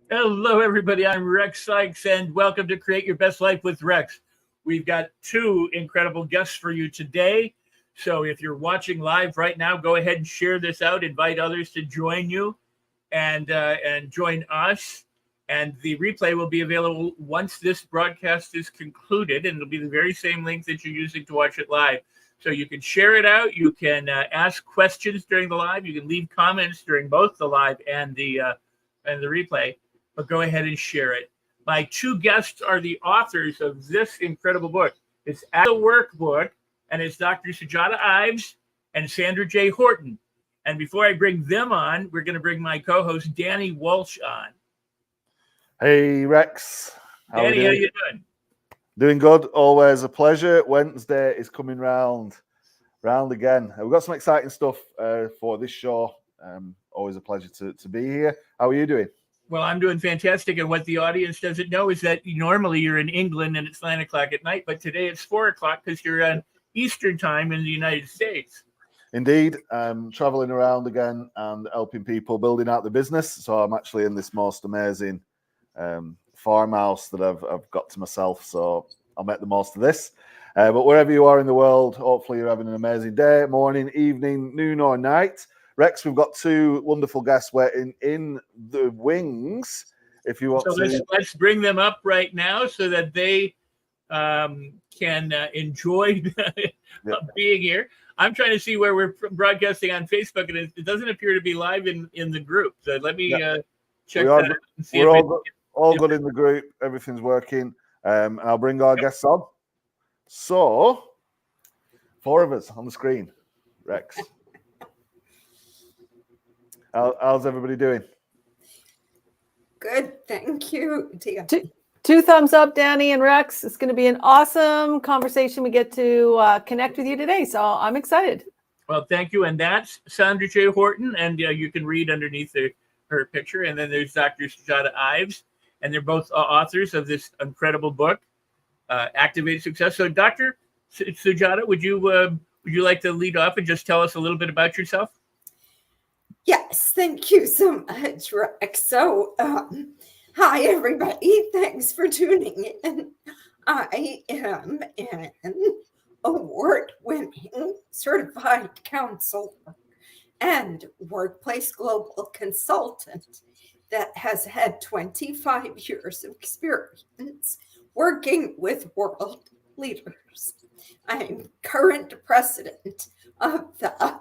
Hello, everybody. I'm Rex Sykes, and welcome to Create Your Best Life with Rex. We've got two incredible guests for you today. So, if you're watching live right now, go ahead and share this out. Invite others to join you and join us. And the replay will be available once this broadcast is concluded, and it'll be the very same link that you're using to watch it live. So you can share it out. You can ask questions during the live. You can leave comments during both the live and the replay, but go ahead and share it. My two guests are the authors of this incredible book. It's a workbook, and it's Dr. Sujata Ives and Sandra J. Horton. And before I bring them on, we're going to bring my co-host Danny Walsh on. Hey Rex, Danny, how you doing? Doing good. Always a pleasure. Wednesday is coming round again. We've got some exciting stuff for this show. Always a pleasure to be here. How are you doing? Well, I'm doing fantastic. And what the audience doesn't know is that normally you're in England and it's 9 o'clock at night, but today it's 4 o'clock because you're on Eastern time in the United States. Indeed. I'm traveling around again and helping people building out the business. So I'm actually in this most amazing farmhouse that I've got to myself. So I'll make the most of this. But wherever you are in the world, hopefully you're having an amazing day, morning, evening, noon, or night. Rex, we've got two wonderful guests waiting in the wings. If you want to, let's bring them up right now so that they can enjoy being here. I'm trying to see where we're broadcasting on Facebook, and it doesn't appear to be live in the group. So let me check that out and see we're all good in the group. Everything's working. And I'll bring our guests on. So, 4 of us on the screen. Rex. How's everybody doing? Good, thank you. Two thumbs up, Danny and Rex. It's going to be an awesome conversation. We get to connect with you today, so I'm excited. Well, thank you. And that's Sandra J. Horton, and you can read underneath her picture. And then there's Dr. Sujata Ives, and they're both authors of this incredible book, Activate Success. So, Dr. Sujata, would you like to lead off and just tell us a little bit about yourself? Yes, thank you so much, Rex. So, hi, everybody. Thanks for tuning in. I am an award-winning certified counselor and workplace global consultant that has had 25 years of experience working with world leaders. I'm current president of the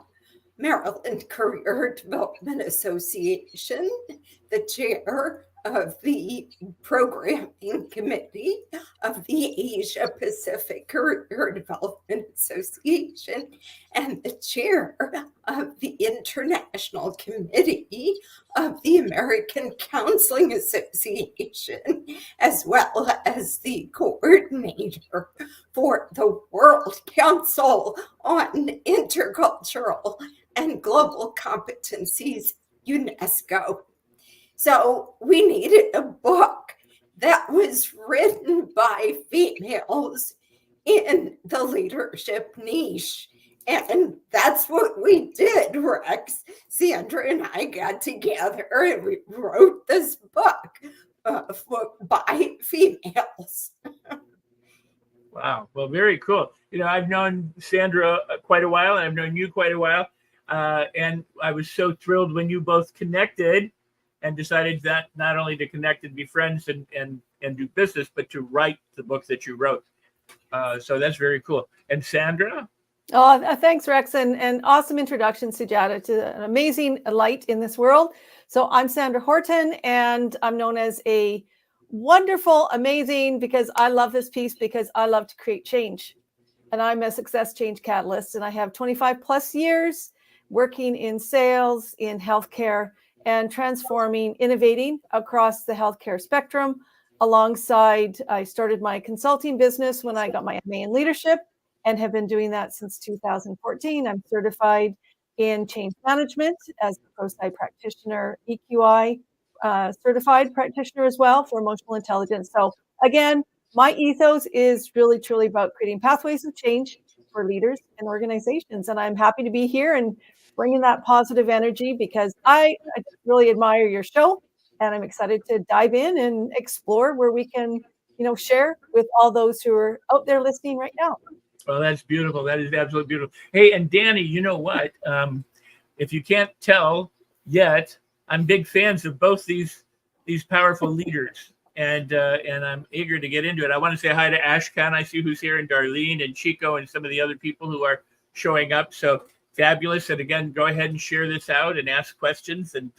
Maryland Career Development Association, the chair of the programming committee of the Asia Pacific Career Development Association, and the chair of the International Committee of the American Counseling Association, as well as the coordinator for the World Council on Intercultural and Global Competencies, UNESCO. So we needed a book that was written by females in the leadership niche. And that's what we did, Rex. Sandra and I got together and we wrote this book by females. Wow. Well, very cool. I've known Sandra quite a while, and I've known you quite a while. And I was so thrilled when you both connected and decided that not only to connect and be friends and do business, but to write the book that you wrote. So that's very cool. And Sandra? Oh, thanks, Rex, and awesome introduction, Sujata, to an amazing light in this world. So I'm Sandra Horton, and I'm known as a wonderful, amazing, because I love this piece, because I love to create change. And I'm a success change catalyst, and I have 25 plus years working in sales, in healthcare, and transforming, innovating across the healthcare spectrum. Alongside, I started my consulting business when I got my MA in leadership and have been doing that since 2014. I'm certified in change management as a ProSci practitioner, EQI certified practitioner as well for emotional intelligence. So again, my ethos is really, truly about creating pathways of change for leaders and organizations. And I'm happy to be here and bringing that positive energy, because I really admire your show. And I'm excited to dive in and explore where we can, share with all those who are out there listening right now. Well, that's beautiful. That is absolutely beautiful. Hey, and Danny, you know what? If you can't tell yet, I'm big fans of both these powerful leaders, and I'm eager to get into it. I want to say hi to Ashkan. I see who's here, and Darlene and Chico and some of the other people who are showing up. So fabulous! And again, go ahead and share this out and ask questions and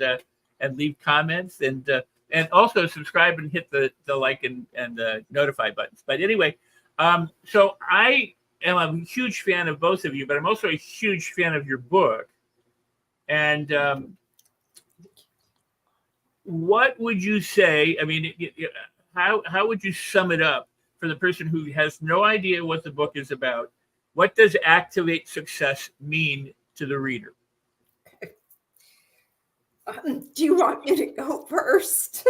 leave comments and also subscribe and hit the like and notify buttons. But anyway, so I am a huge fan of both of you, but I'm also a huge fan of your book. And what would you say? I mean, how would you sum it up for the person who has no idea what the book is about? What does Activate Success mean to the reader? Do you want me to go first?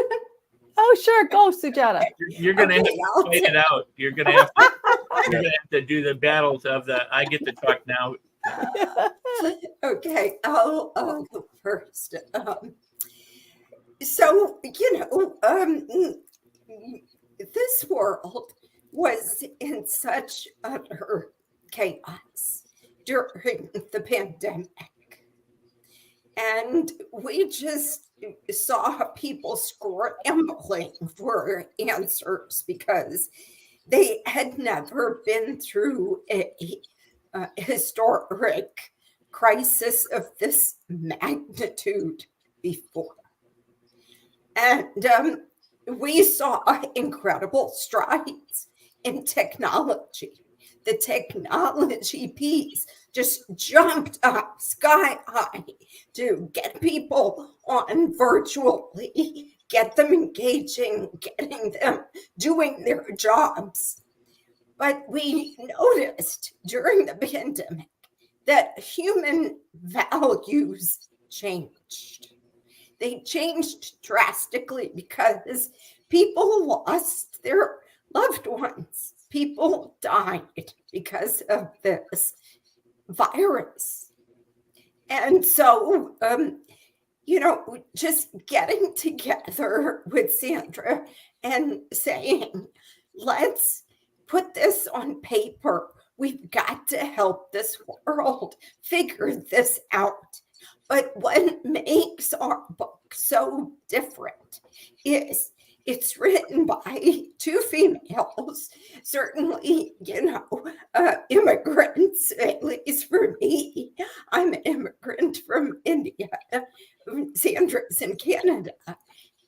Oh, sure. Go, Sujata. You're going to have to fight it out. You're going to have to do the battles of the I get to talk now. Okay, I'll go first. So, this world was in such utter chaos during the pandemic. And we just saw people scrambling for answers because they had never been through a historic crisis of this magnitude before. And we saw incredible strides in technology. The technology piece just jumped up sky high to get people on virtually, get them engaging, getting them doing their jobs. But we noticed during the pandemic that human values changed. They changed drastically because people lost their loved ones. People died because of this virus. And so, just getting together with Sandra and saying, let's put this on paper. We've got to help this world figure this out. But what makes our book so different is it's written by two females, certainly, immigrants, at least for me. I'm an immigrant from India. Sandra's in Canada.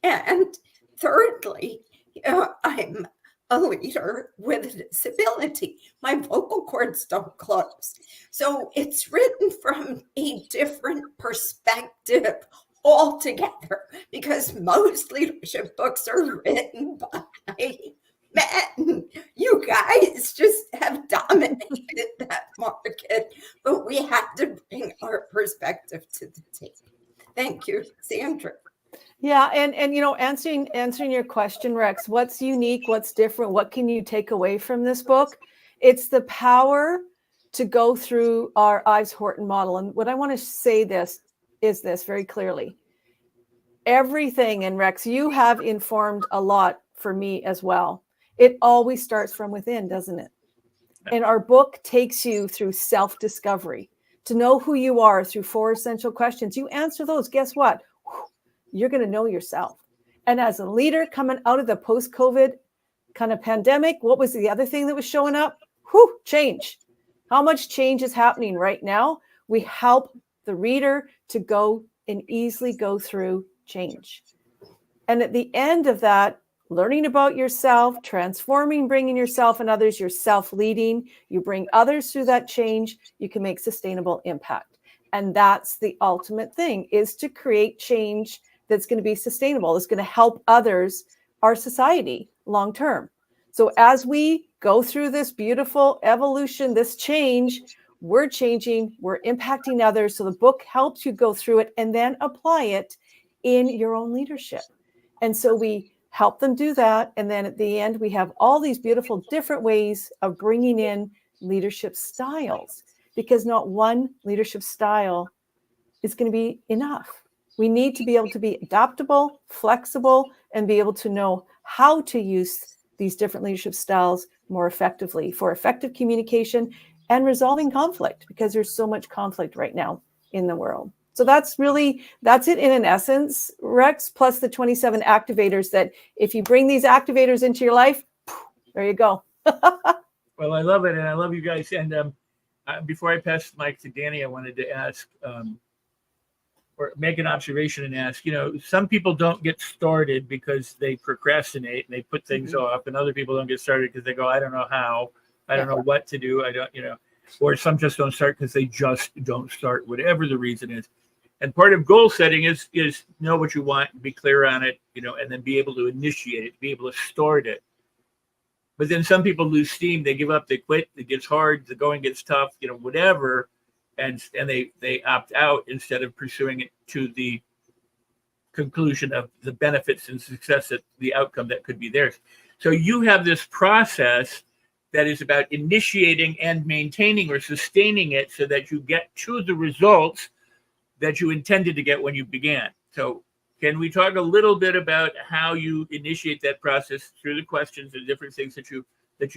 And thirdly, I'm a leader with a disability. My vocal cords don't close. So it's written from a different perspective altogether, because most leadership books are written by men. You guys just have dominated that market, but we have to bring our perspective to the table. Thank you, Sandra. Yeah, and answering your question, Rex, what's unique, what's different, what can you take away from this book? It's the power to go through our Ives Horton model. And what I want to say is this very clearly. Everything, and Rex, you have informed a lot for me as well. It always starts from within, doesn't it? And our book takes you through self-discovery, to know who you are through 4 essential questions. You answer those, guess what? You're going to know yourself. And as a leader coming out of the post-COVID kind of pandemic, what was the other thing that was showing up? Change. How much change is happening right now? We help the reader to go and easily go through change. And at the end of that, learning about yourself, transforming, bringing yourself and others, you're self-leading, you bring others through that change, you can make sustainable impact. And that's the ultimate thing, is to create change that's going to be sustainable. It's going to help others, our society, long term. So as we go through this beautiful evolution, this change, we're changing, we're impacting others. So the book helps you go through it and then apply it in your own leadership. And so we help them do that. And then at the end, we have all these beautiful different ways of bringing in leadership styles, because not one leadership style is going to be enough. We need to be able to be adaptable, flexible, and be able to know how to use these different leadership styles more effectively for effective communication and resolving conflict, because there's so much conflict right now in the world. So that's it in an essence, Rex, plus the 27 activators that if you bring these activators into your life, there you go. Well, I love it. And I love you guys. And before I pass the mic to Danny, I wanted to ask or make an observation and ask, some people don't get started because they procrastinate and they put things off, and other people don't get started because they go, I don't know how, I don't know what to do. I don't, or some just don't start because they just don't start, whatever the reason is. And part of goal setting is know what you want, be clear on it, and then be able to initiate it, be able to start it. But then some people lose steam, they give up, they quit, it gets hard, the going gets tough, whatever. And they opt out instead of pursuing it to the conclusion of the benefits and success, that the outcome that could be theirs. So you have this process that is about initiating and maintaining or sustaining it so that you get to the results that you intended to get when you began. So can we talk a little bit about how you initiate that process through the questions and different things that you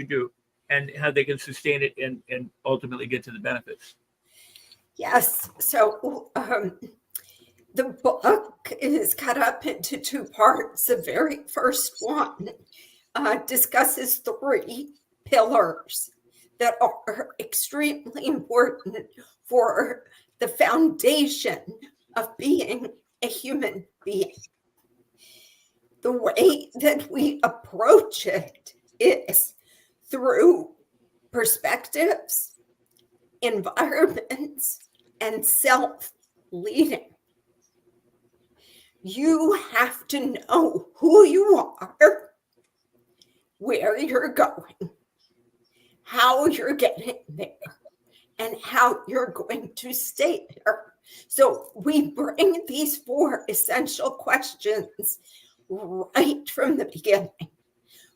do, and how they can sustain it and ultimately get to the benefits? Yes. So the book is cut up into two parts. The very first one discusses 3 pillars that are extremely important for the foundation of being a human being. The way that we approach it is through perspectives, environments, and self-leading. You have to know who you are, where you're going, how you're getting there, and how you're going to stay there. So we bring these 4 essential questions right from the beginning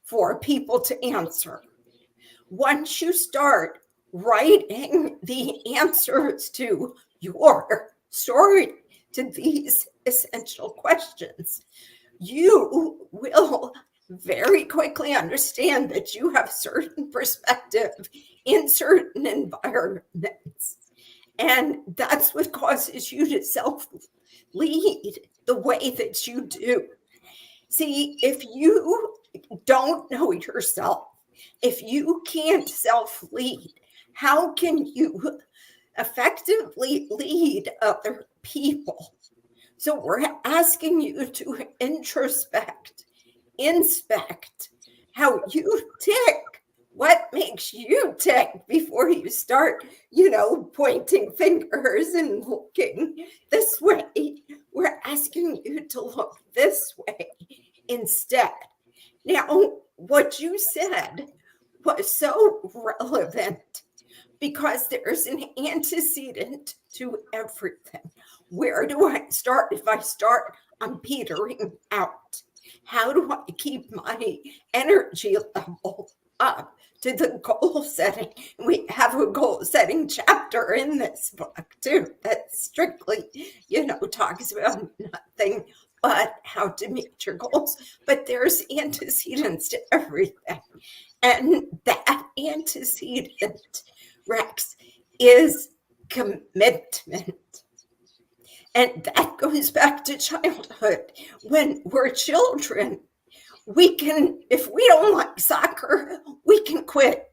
for people to answer. Once you start writing the answers to your story, to these essential questions, you will very quickly understand that you have certain perspective in certain environments. And that's what causes you to self-lead the way that you do. See, if you don't know yourself, if you can't self-lead, how can you effectively lead other people? So we're asking you to introspect, inspect how you tick. What makes you tick before you start, pointing fingers and looking this way? We're asking you to look this way instead. Now, what you said was so relevant because there's an antecedent to everything. Where do I start? If I start, I'm petering out. How do I keep my energy level up to the goal setting? We have a goal setting chapter in this book too that strictly, talks about nothing but how to meet your goals. But there's antecedents to everything. And that antecedent, Rex, is commitment. And that goes back to childhood. When we're children, we can, if we don't like soccer, we can quit.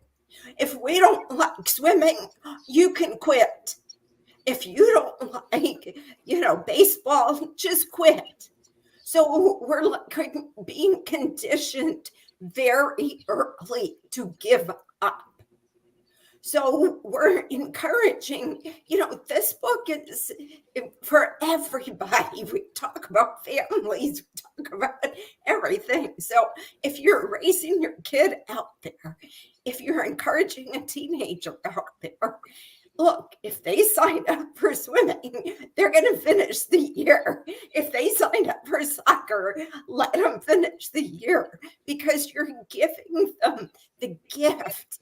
If we don't like swimming, you can quit. If you don't like, baseball, just quit. So we're like being conditioned very early to give up. So we're encouraging, this book is for everybody. We talk about families, we talk about everything. So if you're raising your kid out there, if you're encouraging a teenager out there, look, if they sign up for swimming, they're going to finish the year. If they sign up for soccer, let them finish the year, because you're giving them the gift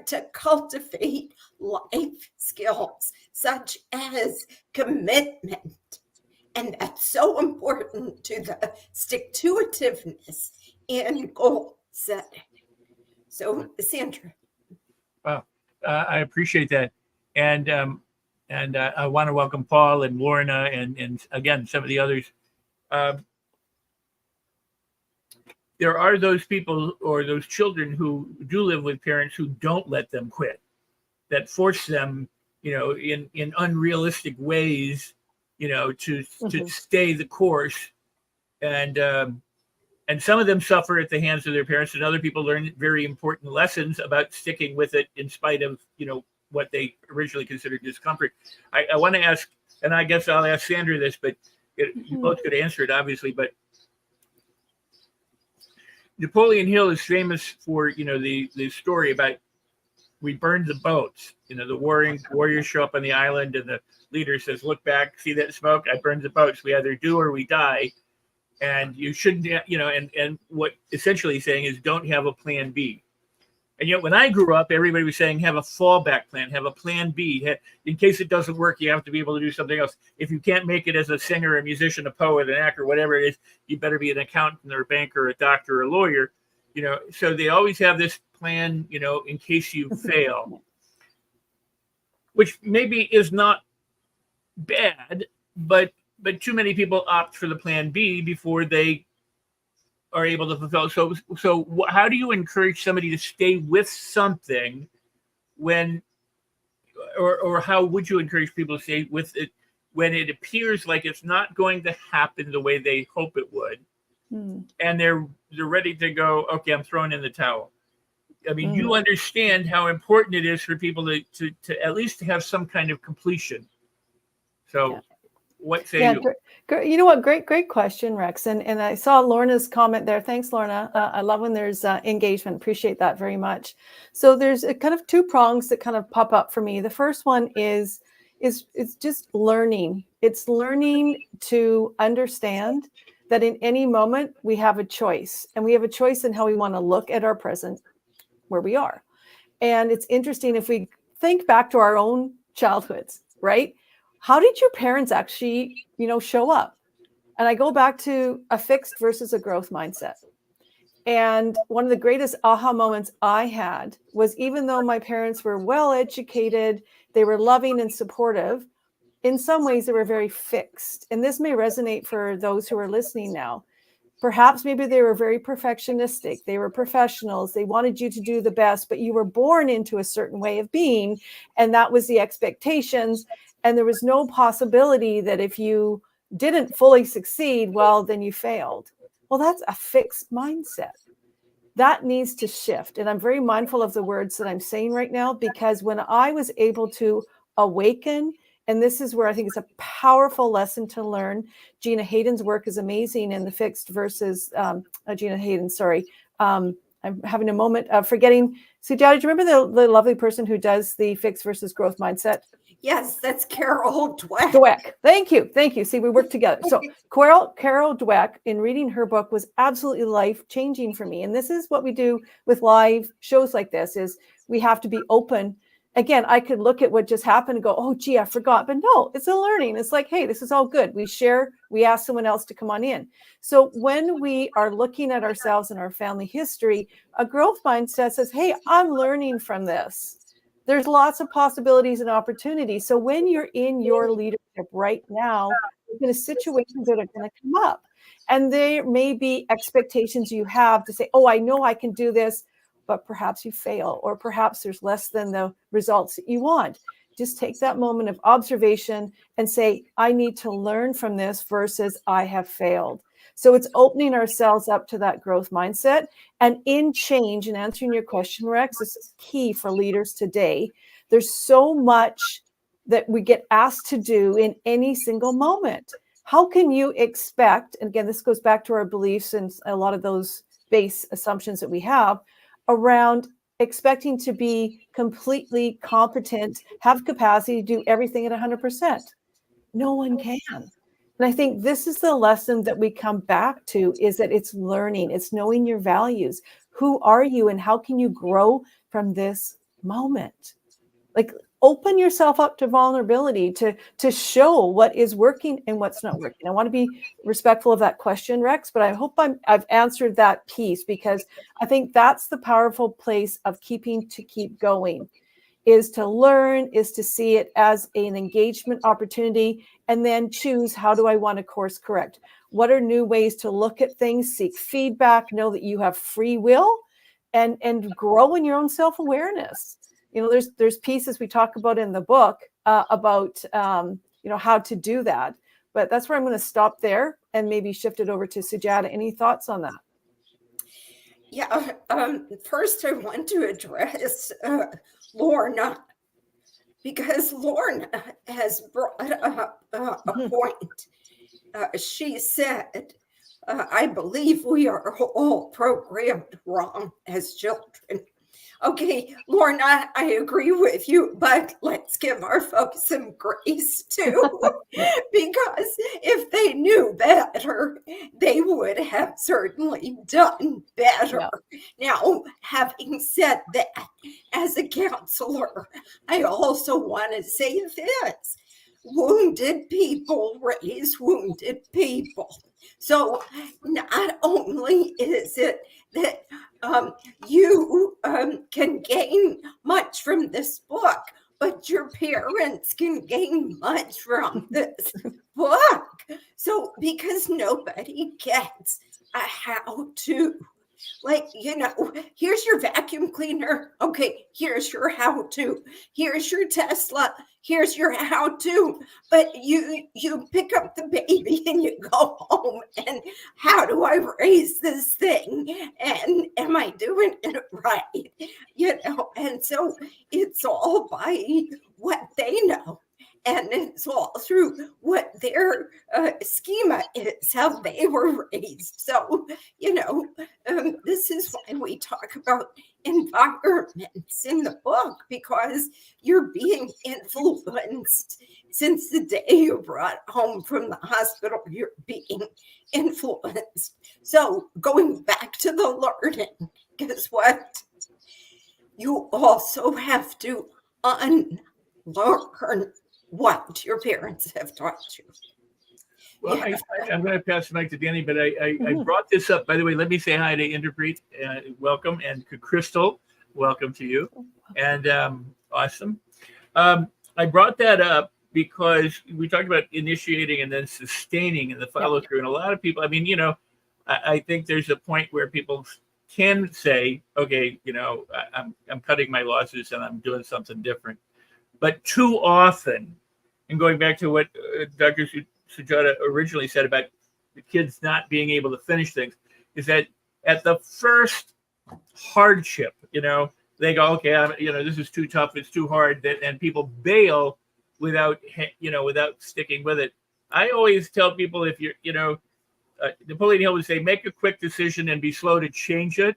to cultivate life skills such as commitment And that's so important to the stick-to-itiveness and goal setting. So, Sandra. Wow, I appreciate that, and I want to welcome Paul and Lorna and again some of the others. Um, there are those people or those children who do live with parents who don't let them quit, that force them, in unrealistic ways, to stay the course, and some of them suffer at the hands of their parents, and other people learn very important lessons about sticking with it in spite of what they originally considered discomfort. I want to ask, and I guess I'll ask Sandra this, but you both could answer it obviously, but Napoleon Hill is famous for the story about we burned the boats. The warriors show up on the island, and the leader says, "Look back, see that smoke? I burned the boats. We either do or we die." And you shouldn't, and what essentially he's saying is don't have a plan B. And yet when I grew up, everybody was saying have a fallback plan, have a plan B. In case it doesn't work, you have to be able to do something else. If you can't make it as a singer, a musician, a poet, an actor, whatever it is, you better be an accountant or a banker, a doctor, or a lawyer. So they always have this plan, in case you fail, which maybe is not bad, but too many people opt for the plan B before they are able to fulfill. So how do you encourage somebody to stay with something when, or how would you encourage people to stay with it when it appears like it's not going to happen the way they hope it would, and they're ready to go, okay, I'm throwing in the towel? I mean, you understand how important it is for people to at least have some kind of completion. So what say you? You know what? Great question, Rex. And I saw Lorna's comment there. Thanks, Lorna. I love when there's engagement. Appreciate that very much. So there's a kind of two prongs that kind of pop up for me. The first one is it's just learning. It's learning to understand that in any moment we have a choice, and we have a choice in how we want to look at our present, where we are. And it's interesting if we think back to our own childhoods, right? How did your parents actually, show up? And I go back to a fixed versus a growth mindset. And one of the greatest aha moments I had was, even though my parents were well educated, they were loving and supportive, in some ways they were very fixed. And this may resonate for those who are listening now. Perhaps maybe they were very perfectionistic. They were professionals. They wanted you to do the best, but you were born into a certain way of being, and that was the expectations. And there was no possibility that if you didn't fully succeed, well, then you failed. Well, that's a fixed mindset. That needs to shift. And I'm very mindful of the words that I'm saying right now, because when I was able to awaken, and this is where I think it's a powerful lesson to learn. Gina Hayden's work is amazing in the fixed versus Gina Hayden, sorry. I'm having a moment of forgetting. Sujata, do you remember the lovely person who does the fixed versus growth mindset? Yes, that's Carol Dweck. Dweck. Thank you. See, we work together. So Carol Dweck, in reading her book, was absolutely life-changing for me. And this is what we do with live shows like this, is we have to be open. Again, I could look at what just happened and go, oh, gee, I forgot. But no, it's a learning. It's like, hey, this is all good. We share, we ask someone else to come on in. So when we are looking at ourselves and our family history, a growth mindset says, hey, I'm learning from this. There's lots of possibilities and opportunities. So when you're in your leadership right now, there's going to situations that are going to come up. And there may be expectations you have to say, oh, I know I can do this, but perhaps you fail, or perhaps there's less than the results that you want. Just take that moment of observation and say, I need to learn from this versus I have failed. So it's opening ourselves up to that growth mindset. And in change, and answering your question, Rex, this is key for leaders today. There's so much that we get asked to do in any single moment. How can you expect, and again, this goes back to our beliefs and a lot of those base assumptions that we have around expecting to be completely competent, have capacity to do everything at 100%. No one can. And I think this is the lesson that we come back to, is that it's learning, it's knowing your values. Who are you and how can you grow from this moment? Like, open yourself up to vulnerability, to show what is working and what's not working. I want to be respectful of that question, Rex, but I hope I've answered that piece, because I think that's the powerful place of keep going, is to learn, is to see it as an engagement opportunity, and then choose, how do I want to course correct? What are new ways to look at things, seek feedback, know that you have free will, and grow in your own self-awareness. There's pieces we talk about in the book about how to do that. But that's where I'm going to stop there and maybe shift it over to Sujata. Any thoughts on that? Yeah. First, I want to address Lorna, because Lorna has brought up a point. She said, I believe we are all programmed wrong as children. Okay, Lorna, I agree with you, but let's give our folks some grace too, because if they knew better, they would have certainly done better. Yeah. Now, having said that, as a counselor, I also want to say this. Wounded people raise wounded people. So not only is it that you can gain much from this book, but your parents can gain much from this book. So, because nobody gets a how-to. Like, here's your vacuum cleaner. Okay, here's your how-to. Here's your Tesla. Here's your how-to. But you pick up the baby and you go home, and how do I raise this thing? And am I doing it right? And so it's all by what they know. And it's all through what their schema is, how they were raised. So, this is why we talk about environments in the book, because you're being influenced since the day you brought home from the hospital. You're being influenced. So going back to the learning, guess what? You also have to unlearn what your parents have taught you. Well, yeah. I'm going to pass the mic to Danny, but I brought this up. By the way, let me say hi to Interpreet. Welcome. And Crystal, welcome to you. And awesome. I brought that up because we talked about initiating and then sustaining and the follow through. And a lot of people, I think there's a point where people can say, okay, I'm cutting my losses and I'm doing something different. But too often, and going back to what Dr. Sujata originally said about the kids not being able to finish things, is that at the first hardship, they go, okay, this is too tough, it's too hard, and people bail without sticking with it. I always tell people, if you're, Napoleon Hill would say, make a quick decision and be slow to change it.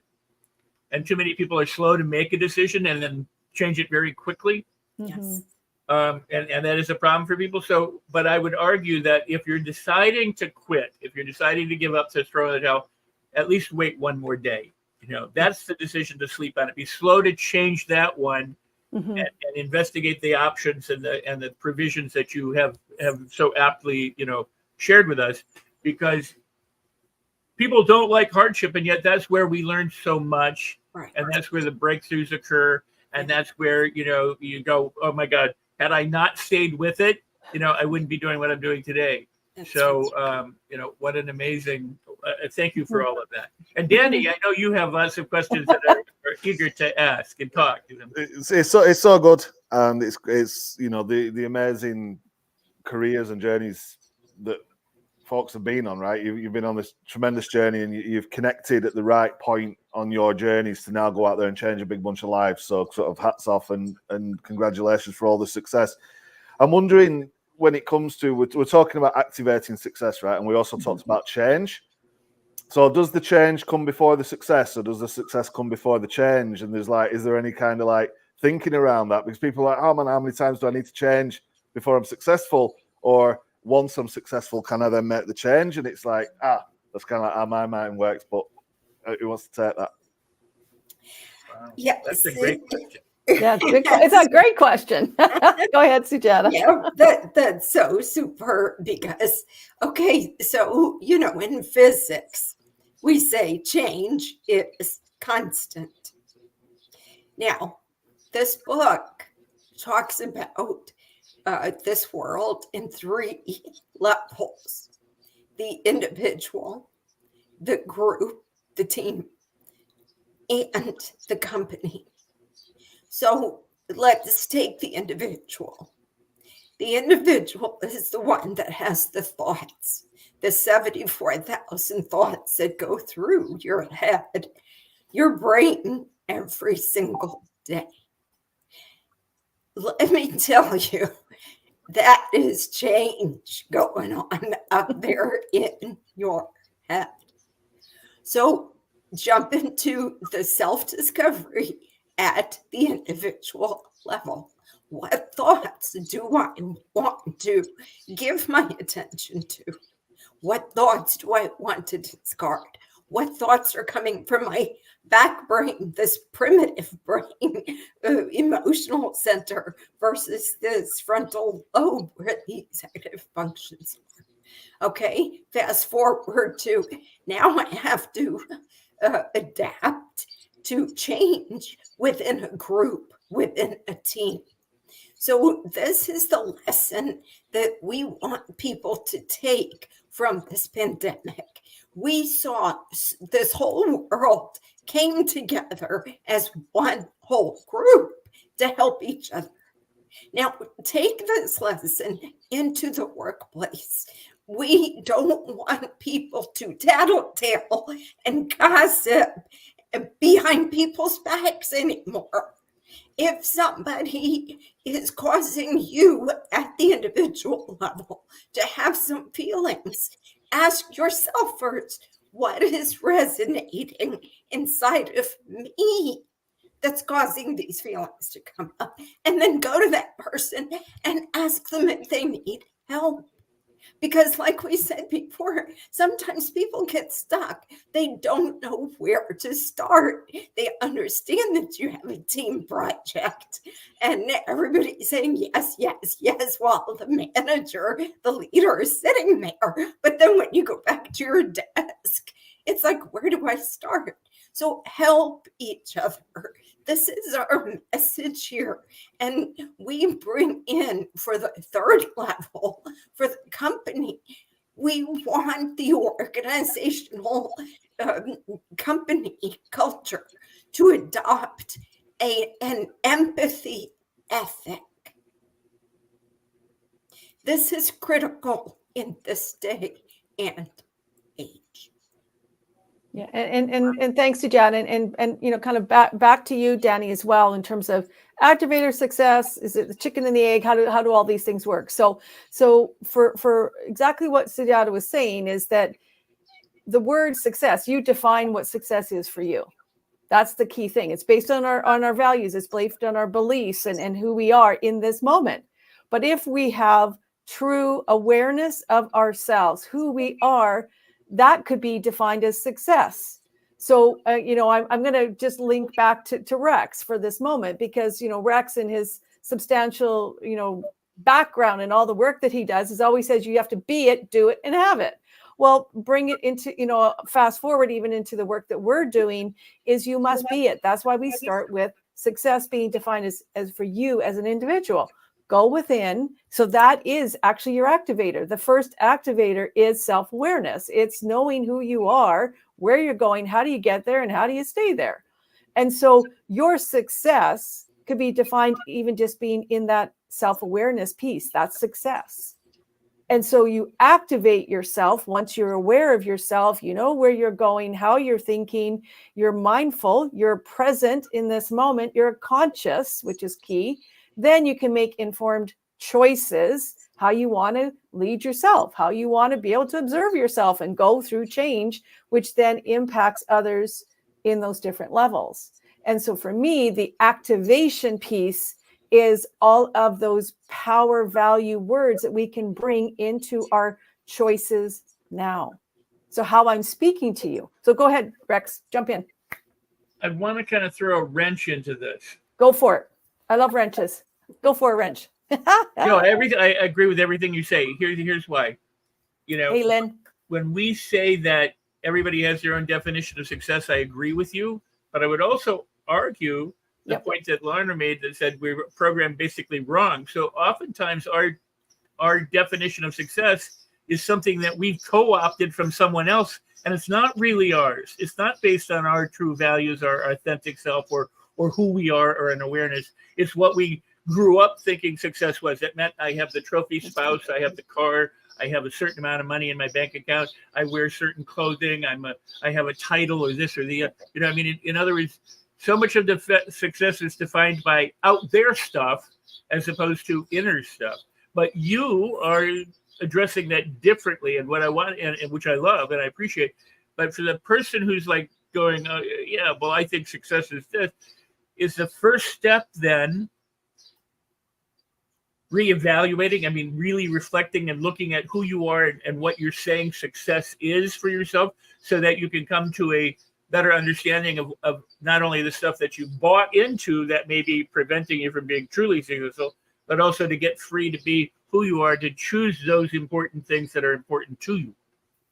And too many people are slow to make a decision and then change it very quickly. Yes. And that is a problem for people. So, but I would argue that if you're deciding to quit, if you're deciding to give up, to throw in the towel, at least wait one more day. That's the decision to sleep on it. Be slow to change that one, and investigate the options and the provisions that you have so aptly, shared with us, because people don't like hardship, and yet that's where we learn so much, right. And that's where the breakthroughs occur, and that's where you go, oh my God, had I not stayed with it, I wouldn't be doing what I'm doing today. That's so, what an amazing, thank you for all of that. And Danny, I know you have lots of questions that are eager to ask and talk to them. It's so good. And it's the amazing careers and journeys that folks have been on, right? You've been on this tremendous journey, and you've connected at the right point on your journeys to now go out there and change a big bunch of lives. So sort of hats off and congratulations for all the success. I'm wondering, when it comes to, we're talking about activating success, right? And we also talked about change. So does the change come before the success, or does the success come before the change? And is there any kind of thinking around that? Because people are like, oh man, how many times do I need to change before I'm successful? Or once I'm successful, can I then make the change? And it's like, that's kind of how my mind works. But who wants to take that? Wow. Yes. That's a great question. Yeah, it's a great question. Go ahead, Sujata. Yeah, that's so super because, okay, so, in physics, we say change is constant. Now, this book talks about this world in 3 levels: the individual, the group, the team, and the company. So let's take the individual. The individual is the one that has the thoughts, the 74,000 thoughts that go through your head, your brain every single day. Let me tell you, that is change going on up there in your head. So jump into the self-discovery at the individual level. What thoughts do I want to give my attention to? What thoughts do I want to discard? What thoughts are coming from my back brain, this primitive brain, emotional center, versus this frontal lobe where the executive functions are? Okay, fast forward to now I have to adapt to change within a group, within a team. So this is the lesson that we want people to take from this pandemic. We saw this whole world came together as one whole group to help each other. Now, take this lesson into the workplace. We don't want people to tattletale and gossip behind people's backs anymore. If somebody is causing you at the individual level to have some feelings, ask yourself first, what is resonating inside of me that's causing these feelings to come up? And then go to that person and ask them if they need help. Because like we said before, sometimes people get stuck. They don't know where to start. They understand that you have a team project and everybody's saying yes, yes, yes, while the manager, the leader is sitting there. But then when you go back to your desk, it's like, where do I start? So help each other. This is our message here. And we bring in for the 3rd level, for the company, we want the organizational company culture to adopt an empathy ethic. This is critical in this day and age. Yeah, and thanks to Jan, and kind of back to you, Danny, as well, in terms of activator success. Is it the chicken and the egg? How do all these things work? So for exactly what Sujata was saying is that the word success, you define what success is for you. That's the key thing. It's based on our values. It's based on our beliefs and who we are in this moment. But if we have true awareness of ourselves, who we are, that could be defined as success. So, I'm going to just link back to Rex for this moment, because, Rex in his substantial, background and all the work that he does is always says you have to be it, do it, and have it. Well, bring it into, fast forward even into the work that we're doing is you must be it. That's why we start with success being defined as for you as an individual. Go within. So that is actually your activator. The first activator is self-awareness. It's knowing who you are, where you're going, how do you get there, and how do you stay there? And so your success could be defined even just being in that self-awareness piece. That's success. And so you activate yourself once you're aware of yourself, you know where you're going, how you're thinking, you're mindful, you're present in this moment, you're conscious, which is key. Then you can make informed choices, how you want to lead yourself, how you want to be able to observe yourself and go through change, which then impacts others in those different levels. And so for me, the activation piece is all of those power value words that we can bring into our choices now. So how I'm speaking to you. So go ahead, Rex, jump in. I want to kind of throw a wrench into this. Go for it. I love wrenches. Go for a wrench. Everything. I agree with everything you say. Here's why. Hey, Lynn. When we say that everybody has their own definition of success, I agree with you. But I would also argue the point that Lorna made that said we were programmed basically wrong. So oftentimes our definition of success is something that we've co-opted from someone else, and it's not really ours. It's not based on our true values, our authentic self, or who we are, or an awareness. It's what we grew up thinking success was. It meant I have the trophy spouse, I have the car, I have a certain amount of money in my bank account, I wear certain clothing, I have a title or this or the, in other words, so much of the success is defined by out there stuff as opposed to inner stuff. But you are addressing that differently, and what I want, and which I love and I appreciate. But for the person who's like going, I think success is this, is the first step then reevaluating, really reflecting and looking at who you are and what you're saying success is for yourself, so that you can come to a better understanding of not only the stuff that you bought into that may be preventing you from being truly successful, but also to get free to be who you are, to choose those important things that are important to you.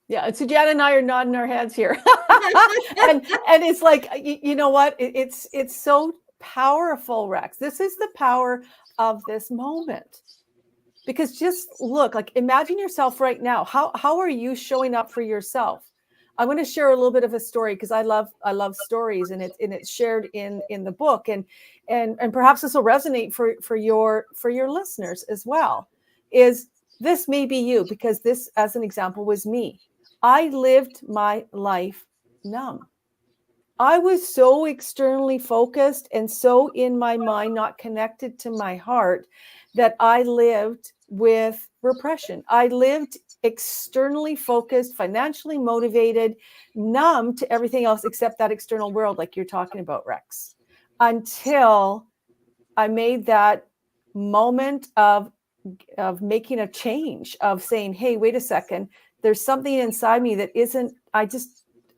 Yeah, and Sujata and I are nodding our heads here. and it's like, you know what? It's so powerful, Rex. This is the power of this moment. Because just look, like, imagine yourself right now. How are you showing up for yourself? I'm going to share a little bit of a story because I love stories, and it's shared in the book, and perhaps this will resonate for your listeners as well. Is this may be you, because this, as an example, was me. I lived my life numb. I was so externally focused and so in my mind, not connected to my heart, that I lived with repression. I lived externally focused, financially motivated, numb to everything else except that external world, like you're talking about, Rex, until I made that moment of making a change, of saying, hey, wait a second, there's something inside me that isn't,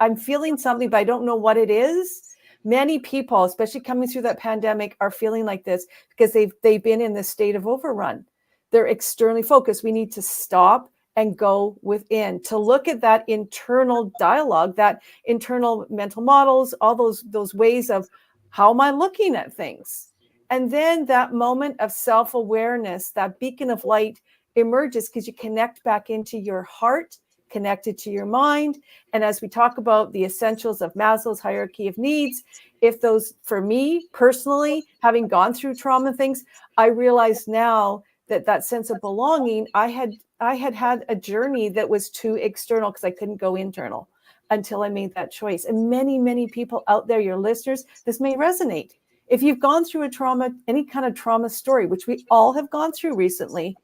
I'm feeling something, but I don't know what it is. Many people, especially coming through that pandemic, are feeling like this because they've been in this state of overrun. They're externally focused. We need to stop and go within to look at that internal dialogue, that internal mental models, all those ways of how am I looking at things? And then that moment of self-awareness, that beacon of light emerges because you connect back into your heart, connected to your mind. And as we talk about the essentials of Maslow's hierarchy of needs, if those, for me personally, having gone through trauma things, I realize now that sense of belonging, I had a journey that was too external because I couldn't go internal until I made that choice. And many, many people out there, your listeners, this may resonate. If you've gone through a trauma, any kind of trauma story, which we all have gone through recently,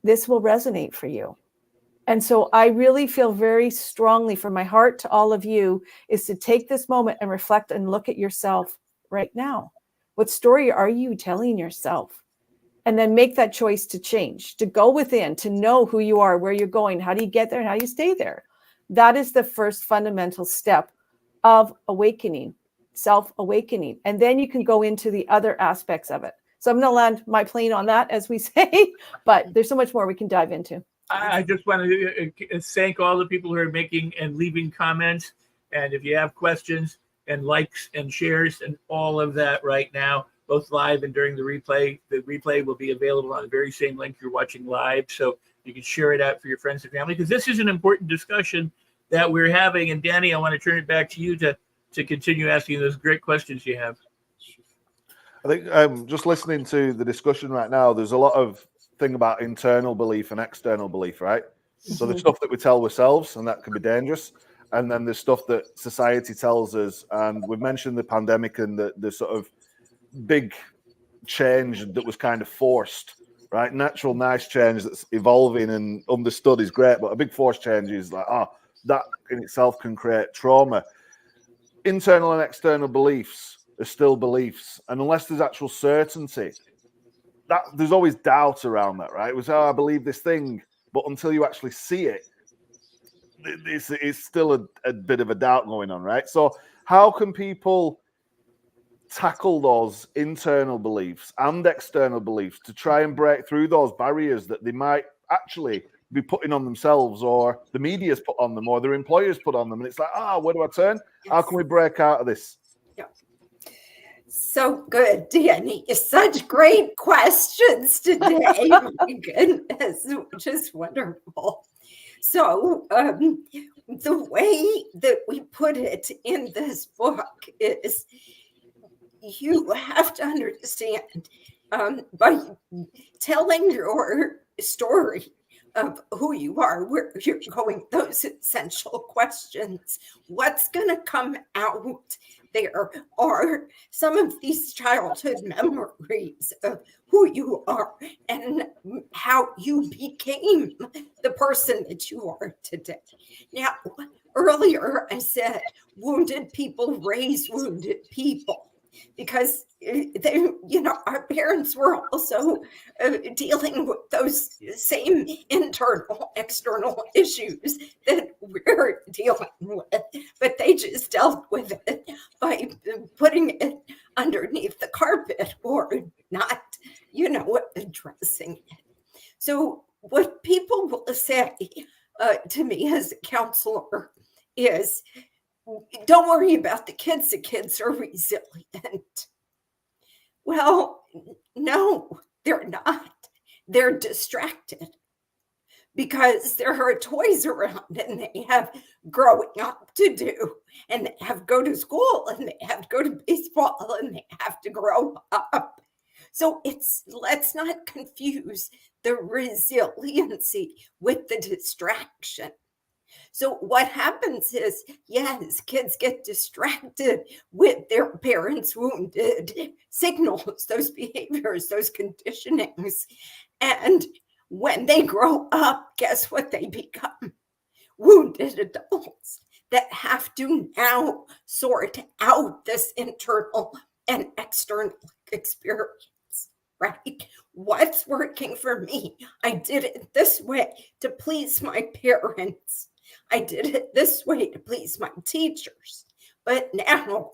this will resonate for you. And so I really feel very strongly from my heart to all of you is to take this moment and reflect and look at yourself right now. What story are you telling yourself? And then make that choice to change, to go within, to know who you are, where you're going, how do you get there, and how do you stay there? That is the first fundamental step of awakening, self-awakening. And then you can go into the other aspects of it. So I'm going to land my plane on that, as we say, but there's so much more we can dive into. I just want to thank all the people who are making and leaving comments. And if you have questions and likes and shares and all of that right now, both live and during the replay will be available on the very same link you're watching live. So you can share it out for your friends and family, because this is an important discussion that we're having. And Danny, I want to turn it back to you to continue asking those great questions you have. I think just listening to the discussion right now, there's a lot of thing about internal belief and external belief, right? So the stuff that we tell ourselves, and that can be dangerous. And then there's stuff that society tells us. And we've mentioned the pandemic and the sort of big change that was kind of forced, right? Natural, nice change that's evolving and understood is great, but a big forced change is like, that in itself can create trauma. Internal and external beliefs are still beliefs. And unless there's actual certainty, that there's always doubt around that, right? It was, I believe this thing, but until you actually see it, it's still a bit of a doubt going on, right? So how can people tackle those internal beliefs and external beliefs to try and break through those barriers that they might actually be putting on themselves, or the media's put on them, or their employers put on them. And it's like, where do I turn? Yes. How can we break out of this? Yeah. So good, Danny. Such great questions today. My goodness, just wonderful. So the way that we put it in this book is, you have to understand, by telling your story of who you are, where you're going, those essential questions, what's going to come out there are some of these childhood memories of who you are and how you became the person that you are today. Now, earlier I said wounded people raise wounded people, because they, our parents were also dealing with those same internal, external issues that we're dealing with, but they just dealt with it by putting it underneath the carpet or not, addressing it. So what people will say to me as a counselor is, don't worry about the kids are resilient. Well, no, they're not. They're distracted because there are toys around and they have growing up to do, and they have to go to school and they have to go to baseball and they have to grow up. So let's not confuse the resiliency with the distraction. So what happens is, yes, kids get distracted with their parents' wounded signals, those behaviors, those conditionings. And when they grow up, guess what they become? Wounded adults that have to now sort out this internal and external experience, right? What's working for me? I did it this way to please my parents. I did it this way to please my teachers. But now,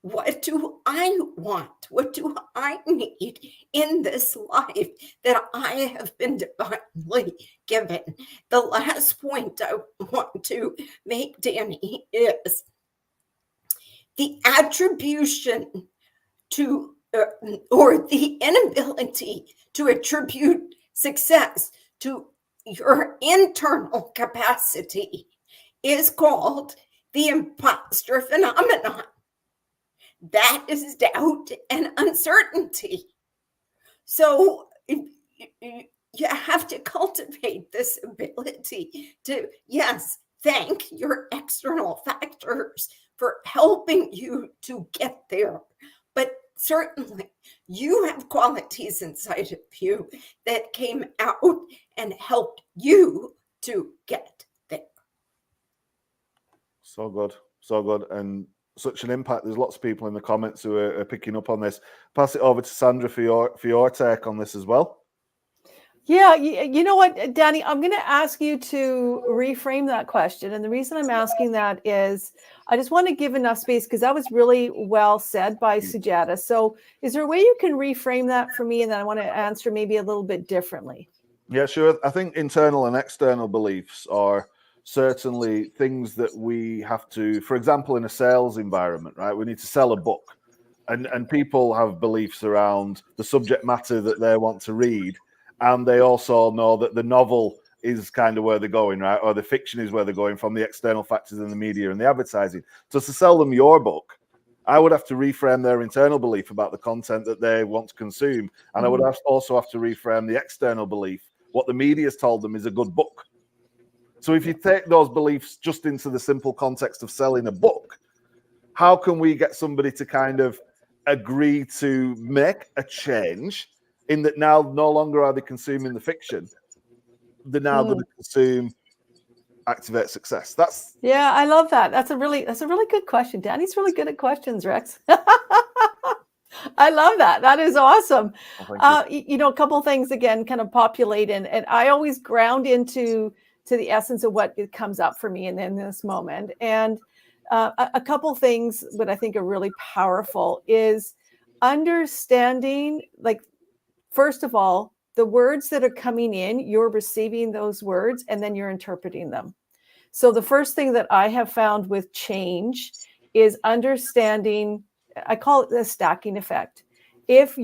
what do I want? What do I need in this life that I have been divinely given? The last point I want to make, Danny, is the attribution to, or the inability to attribute success to your internal capacity is called the imposter phenomenon. That is doubt and uncertainty. So you have to cultivate this ability to, yes, thank your external factors for helping you to get there. But certainly you have qualities inside of you that came out and helped you to get there. So good. So good. And such an impact. There's lots of people in the comments who are picking up on this. Pass it over to Sandra for your take on this as well. Yeah, you know what, Danny, I'm going to ask you to reframe that question. And the reason I'm asking that is I just want to give enough space, because that was really well said by Sujata. So is there a way you can reframe that for me? And then I want to answer maybe a little bit differently. Yeah, sure. I think internal and external beliefs are certainly things that we have to, for example, in a sales environment, right? We need to sell a book, and people have beliefs around the subject matter that they want to read. And they also know that the novel is kind of where they're going, right? Or the fiction is where they're going from the external factors in the media and the advertising. So to sell them your book, I would have to reframe their internal belief about the content that they want to consume. And I would also have to reframe the external belief, what the media's told them is a good book. So if you take those beliefs just into the simple context of selling a book, how can we get somebody to kind of agree to make a change in that now no longer are they consuming the fiction, they're now going to consume activate success? Yeah, I love that. That's a really good question. Danny's really good at questions, Rex. I love that. That is awesome. A couple of things again kind of populate and I always ground into the essence of what it comes up for me in this moment. And a couple things that I think are really powerful is understanding, like, first of all, the words that are coming in, you're receiving those words and then you're interpreting them. So the first thing that I have found with change is understanding, I call it the stacking effect. If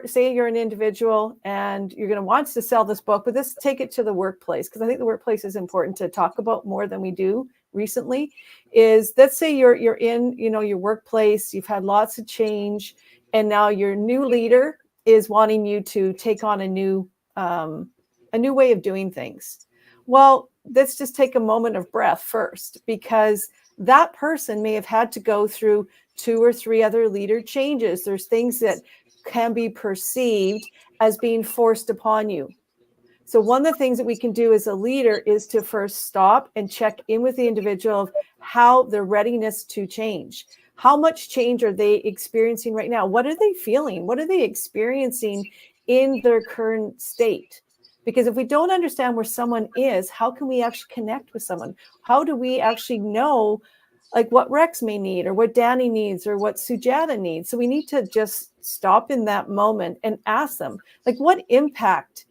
say you're an individual and you're going to want to sell this book, but take it to the workplace, because I think the workplace is important to talk about more than we do recently, is let's say you're in, your workplace, you've had lots of change, and now your new leader is wanting you to take on a new way of doing things. Well, let's just take a moment of breath first, because that person may have had to go through 2 or 3 other leader changes. There's things that can be perceived as being forced upon you. So one of the things that we can do as a leader is to first stop and check in with the individual of how their readiness to change. How much change are they experiencing right now? What are they feeling? What are they experiencing in their current state? Because if we don't understand where someone is, how can we actually connect with someone? How do we actually know, like, what Rex may need, or what Danny needs, or what Sujata needs? So we need to just stop in that moment and ask them, like, what impact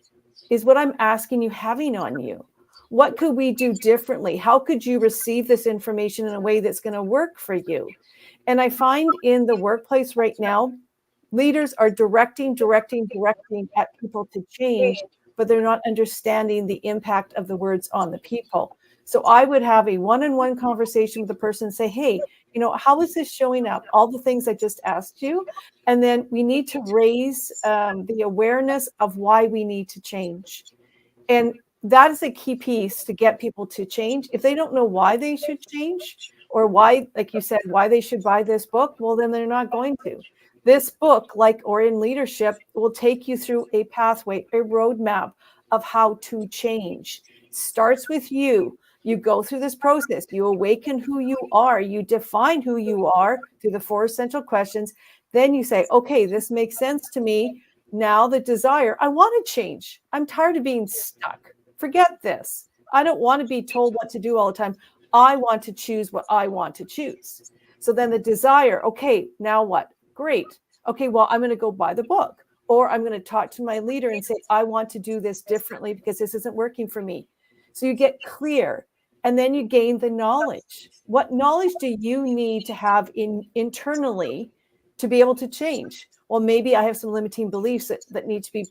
is what I'm asking you having on you? What could we do differently? How could you receive this information in a way that's going to work for you? And I find in the workplace right now, leaders are directing at people to change, but they're not understanding the impact of the words on the people. So I would have a one-on-one conversation with the person and say, hey, how is this showing up? All the things I just asked you. And then we need to raise the awareness of why we need to change. And that is a key piece to get people to change. If they don't know why they should change, or why, like you said, why they should buy this book, well, then they're not going to. This book, or in leadership, will take you through a pathway, a roadmap of how to change. Starts with you. You go through this process. You awaken who you are. You define who you are through the 4 essential questions. Then you say, okay, this makes sense to me. Now the desire, I want to change. I'm tired of being stuck. Forget this. I don't want to be told what to do all the time. I want to choose what I want to choose. So then the desire, okay, now what? Great. Okay, well, I'm going to go buy the book, or I'm going to talk to my leader and say, I want to do this differently because this isn't working for me. So you get clear, and then you gain the knowledge. What knowledge do you need to have internally to be able to change? Well, maybe I have some limiting beliefs that need to be,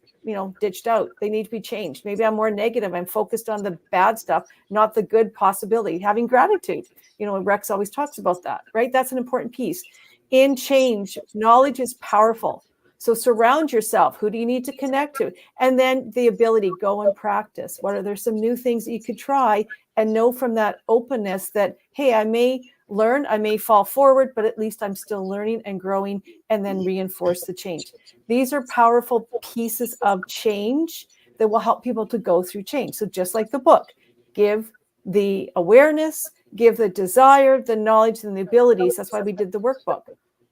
ditched out. They need to be changed. Maybe I'm more negative. I'm focused on the bad stuff, not the good possibility. Having gratitude. Rex always talks about that, right? That's an important piece. In change, knowledge is powerful. So surround yourself. Who do you need to connect to? And then the ability, go and practice. What are there some new things that you could try, and know from that openness that, hey, I may learn, I may fall forward, but at least I'm still learning and growing, and then reinforce the change. These are powerful pieces of change that will help people to go through change. So just like the book, give the awareness, give the desire, the knowledge, and the abilities. That's why we did the workbook.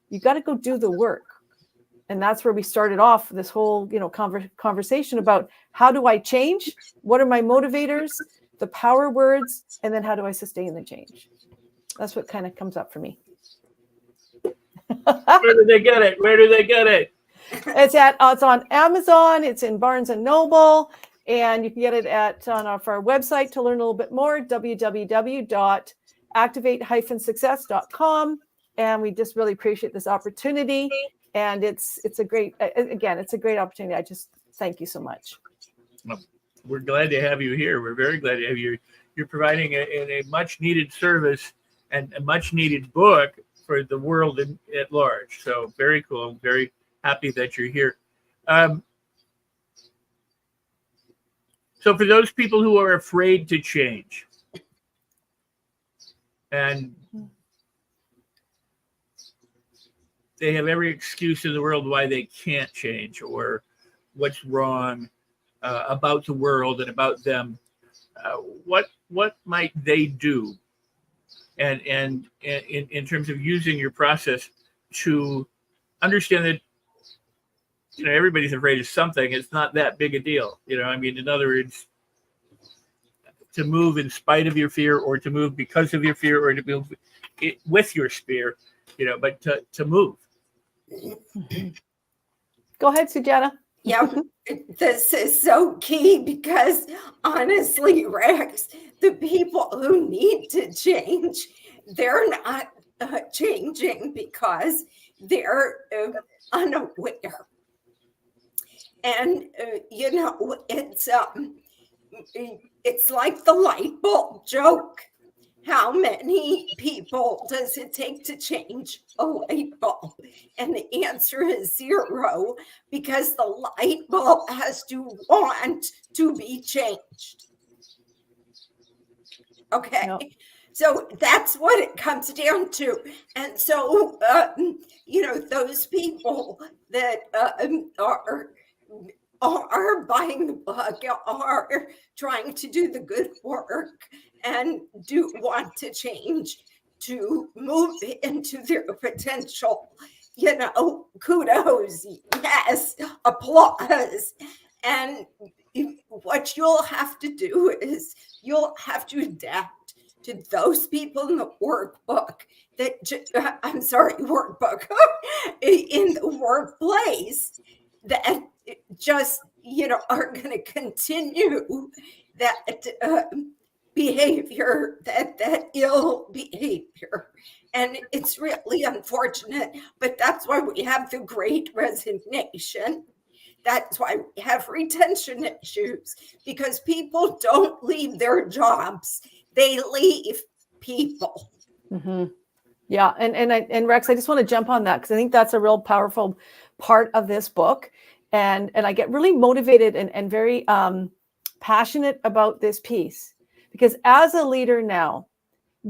You got to go do the work. And that's where we started off this whole, conversation about, how do I change? What are my motivators? The power words, and then how do I sustain the change? That's what kind of comes up for me. Where do they get it? Where do they get it? It's on Amazon. It's in Barnes and Noble, and you can get it on our website to learn a little bit more. www.activate-success.com. And we just really appreciate this opportunity. And it's a great opportunity. I just thank you so much. We're glad to have you here. We're very glad to have you. You're providing a much needed service and a much needed book for the world at large. So very cool. I'm very happy that you're here. So for those people who are afraid to change, and they have every excuse in the world why they can't change, or what's wrong about the world and about them, what might they do? And in terms of using your process to understand that, everybody's afraid of something. It's not that big a deal. In other words, to move in spite of your fear, or to move because of your fear, or to move with your fear, but to move. Go ahead, Sujata. Yeah, this is so key because honestly, Rex, the people who need to change, they're not changing because they're unaware. And it's like the light bulb joke. How many people does it take to change a light bulb? And the answer is 0, because the light bulb has to want to be changed. Okay. Yep. So that's what it comes down to. And so, those people that are buying the book, are trying to do the good work, and do want to change, to move into their potential, kudos, yes, applause. And what you'll have to do is you'll have to adapt to those people in the workbook workbook in the workplace that just are going to continue that behavior, that ill behavior. And it's really unfortunate, but that's why we have the Great Resignation. That's why we have retention issues, because people don't leave their jobs, they leave people. Mm-hmm. Yeah, and Rex, I just want to jump on that because I think that's a real powerful part of this book, and I get really motivated and very passionate about this piece, because as a leader now,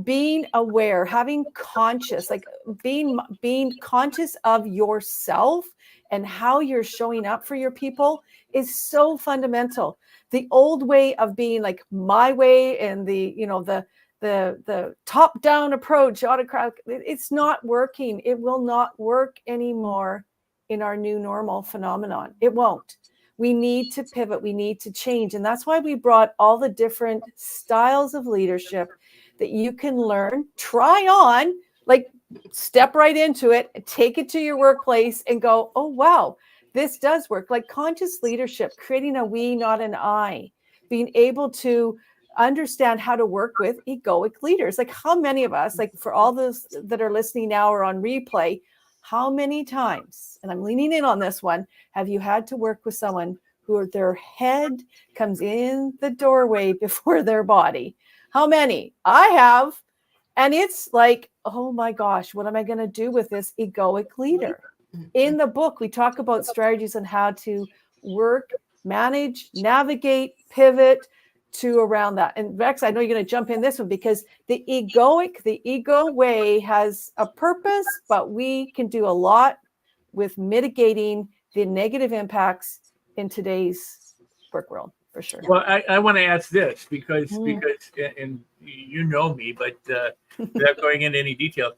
being aware, having conscious, like being conscious of yourself and how you're showing up for your people is so fundamental. The old way of being like my way and the top-down approach, autocratic, it's not working. It will not work anymore in our new normal phenomenon. It won't. We need to pivot. We need to change. And that's why we brought all the different styles of leadership that you can learn, try on, like step right into it, take it to your workplace and go, oh, wow, this does work. Like conscious leadership, creating a we, not an I, being able to understand how to work with egoic leaders. Like how many of us, like for all those that are listening now or on replay, how many times, and I'm leaning in on this one, have you had to work with someone who their head comes in the doorway before their body? How many? I have. And it's like, oh my gosh, what am I going to do with this egoic leader? In the book, we talk about strategies on how to work, manage, navigate, pivot to around that. And Rex, I know you're going to jump in this one because the ego way has a purpose, but we can do a lot with mitigating the negative impacts in today's work world. For sure. Well, I want to ask this because and you know me, but without going into any detail,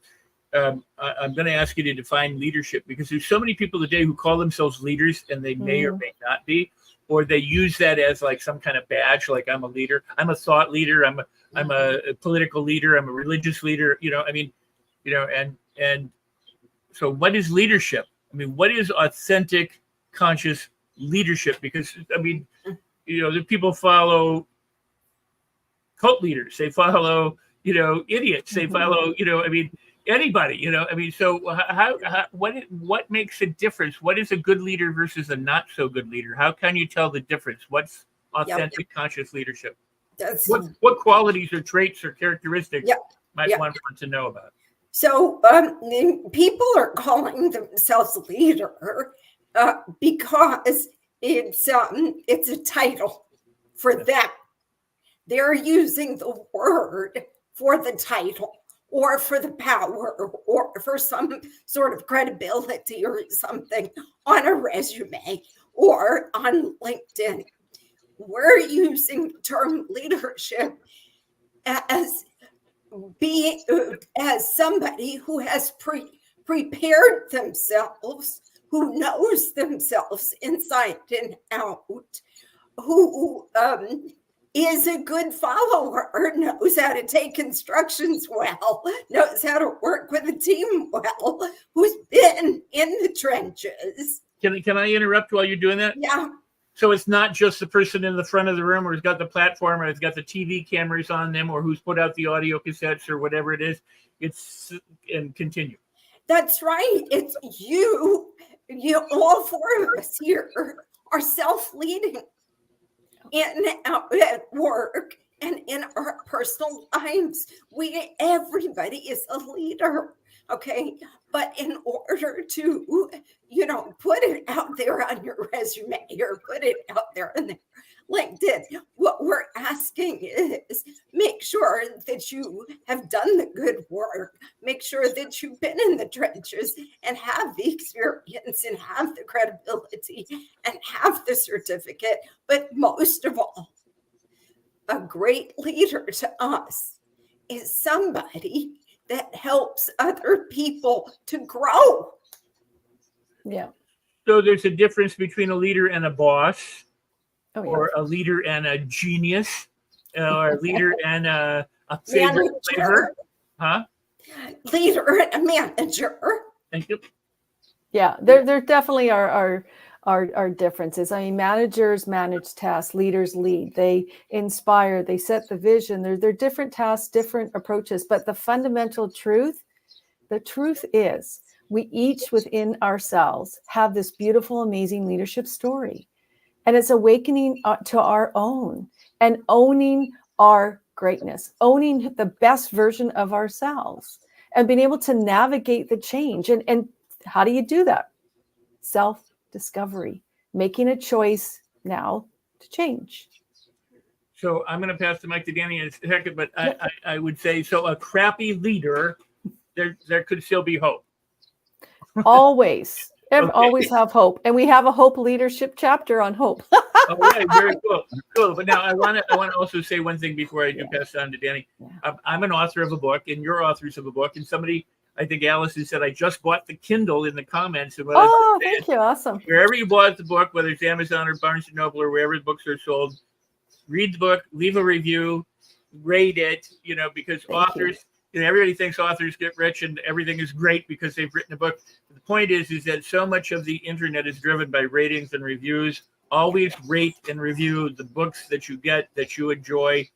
I'm going to ask you to define leadership, because there's so many people today who call themselves leaders and they may or may not be, or they use that as like some kind of badge, like I'm a leader, I'm a thought leader, I'm a political leader, I'm a religious leader, and so what is leadership? I mean, what is authentic, conscious leadership? Because the people follow cult leaders. They follow, idiots. They follow, anybody. So what makes a difference? What is a good leader versus a not so good leader? How can you tell the difference? What's authentic, conscious leadership? What qualities or traits or characteristics might one want to know about? So people are calling themselves leader because it's a title for them. They're using the word for the title or for the power or for some sort of credibility or something on a resume or on LinkedIn. We're using the term leadership as somebody who has prepared themselves, who knows themselves inside and out, who is a good follower, knows how to take instructions well, knows how to work with a team well, who's been in the trenches. Can I interrupt while you're doing that? Yeah. So it's not just the person in the front of the room, or who's got the platform, or has got the TV cameras on them, or who's put out the audio cassettes, or whatever it is. And continue. That's right. It's you. All four of us here are self-leading in out at work and in our personal lives. Everybody is a leader. Okay. But in order to, put it out there on your resume or put it out there on LinkedIn, what we're asking is make sure that you have done the good work, make sure that you've been in the trenches and have the experience and have the credibility and have the certificate. But most of all, a great leader to us is somebody that helps other people to grow. Yeah. So there's a difference between a leader and a boss. Oh, yeah. Or a leader and a genius, or a leader and a favorite flavor. Huh? Leader and a manager. Thank you. Yeah, there definitely are differences. I mean, managers manage tasks, leaders lead. They inspire, they set the vision. They're different tasks, different approaches. But the fundamental truth, is we each within ourselves have this beautiful, amazing leadership story. And it's awakening to our own and owning our greatness, owning the best version of ourselves and being able to navigate the change. And how do you do that? Self-discovery, making a choice now to change. So I'm going to pass the mic to Danny in a second, but I would say, so a crappy leader, there could still be hope. Always. Okay. Always have hope. And we have a hope leadership chapter on hope. All right, very cool. But now I want to also say one thing before I do pass it on to Danny. Yeah. I'm an author of a book, and you're authors of a book. And somebody, I think Allison said, I just bought the Kindle in the comments. And Thank you. Awesome. Wherever you bought the book, whether it's Amazon or Barnes & Noble or wherever the books are sold, read the book, leave a review, rate it, because authors, everybody thinks authors get rich and everything is great because they've written a book. The point is that so much of the internet is driven by ratings and reviews. Always rate and review the books that you get, that you enjoy,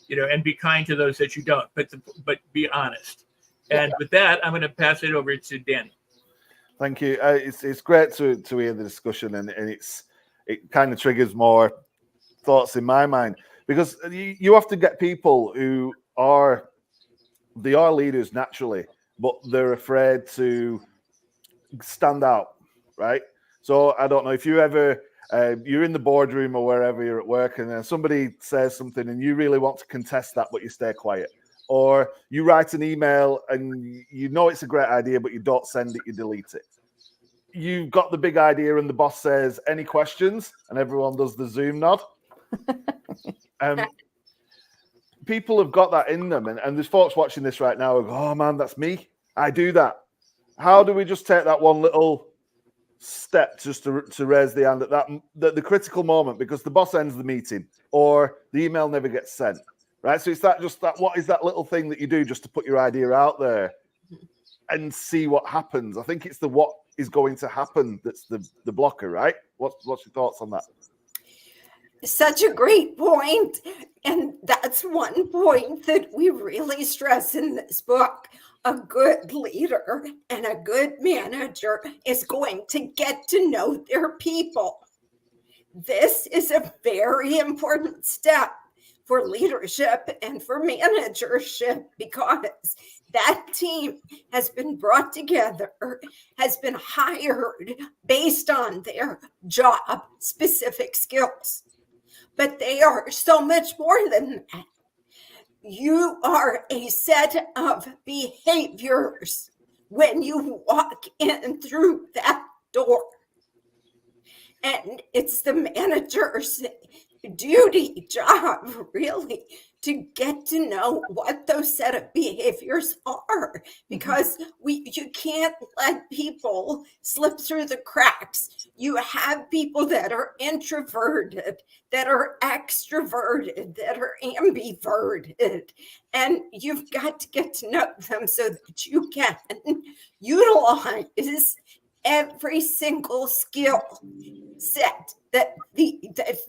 and be kind to those that you don't, but be honest. And with that, I'm going to pass it over to Danny. Thank you. It's great to hear the discussion, and it kind of triggers more thoughts in my mind, because you often get people who are leaders naturally, but they're afraid to stand out, right? So I don't know if you ever you're in the boardroom or wherever you're at work, and then somebody says something and you really want to contest that, but you stay quiet. Or you write an email and you know it's a great idea, but you don't send it, you delete it. You've got the big idea and the boss says, any questions? And everyone does the Zoom nod. People have got that in them. And there's folks watching this right now who go, oh man, that's me. I do that. How do we just take that one little step just to raise the hand at the critical moment, because the boss ends the meeting or the email never gets sent, right? So it's what is that little thing that you do just to put your idea out there and see what happens? I think it's the what is going to happen that's the blocker, right? What's your thoughts on that? Such a great point. And that's one point that we really stress in this book. A good leader and a good manager is going to get to know their people. This is a very important step for leadership and for managership, because that team has been brought together, has been hired based on their job specific skills. But they are so much more than that. You are a set of behaviors when you walk in through that door. And it's the managers duty job, really, to get to know what those set of behaviors are, because you can't let people slip through the cracks. You have people that are introverted, that are extroverted, that are ambiverted, and you've got to get to know them so that you can utilize every single skill set that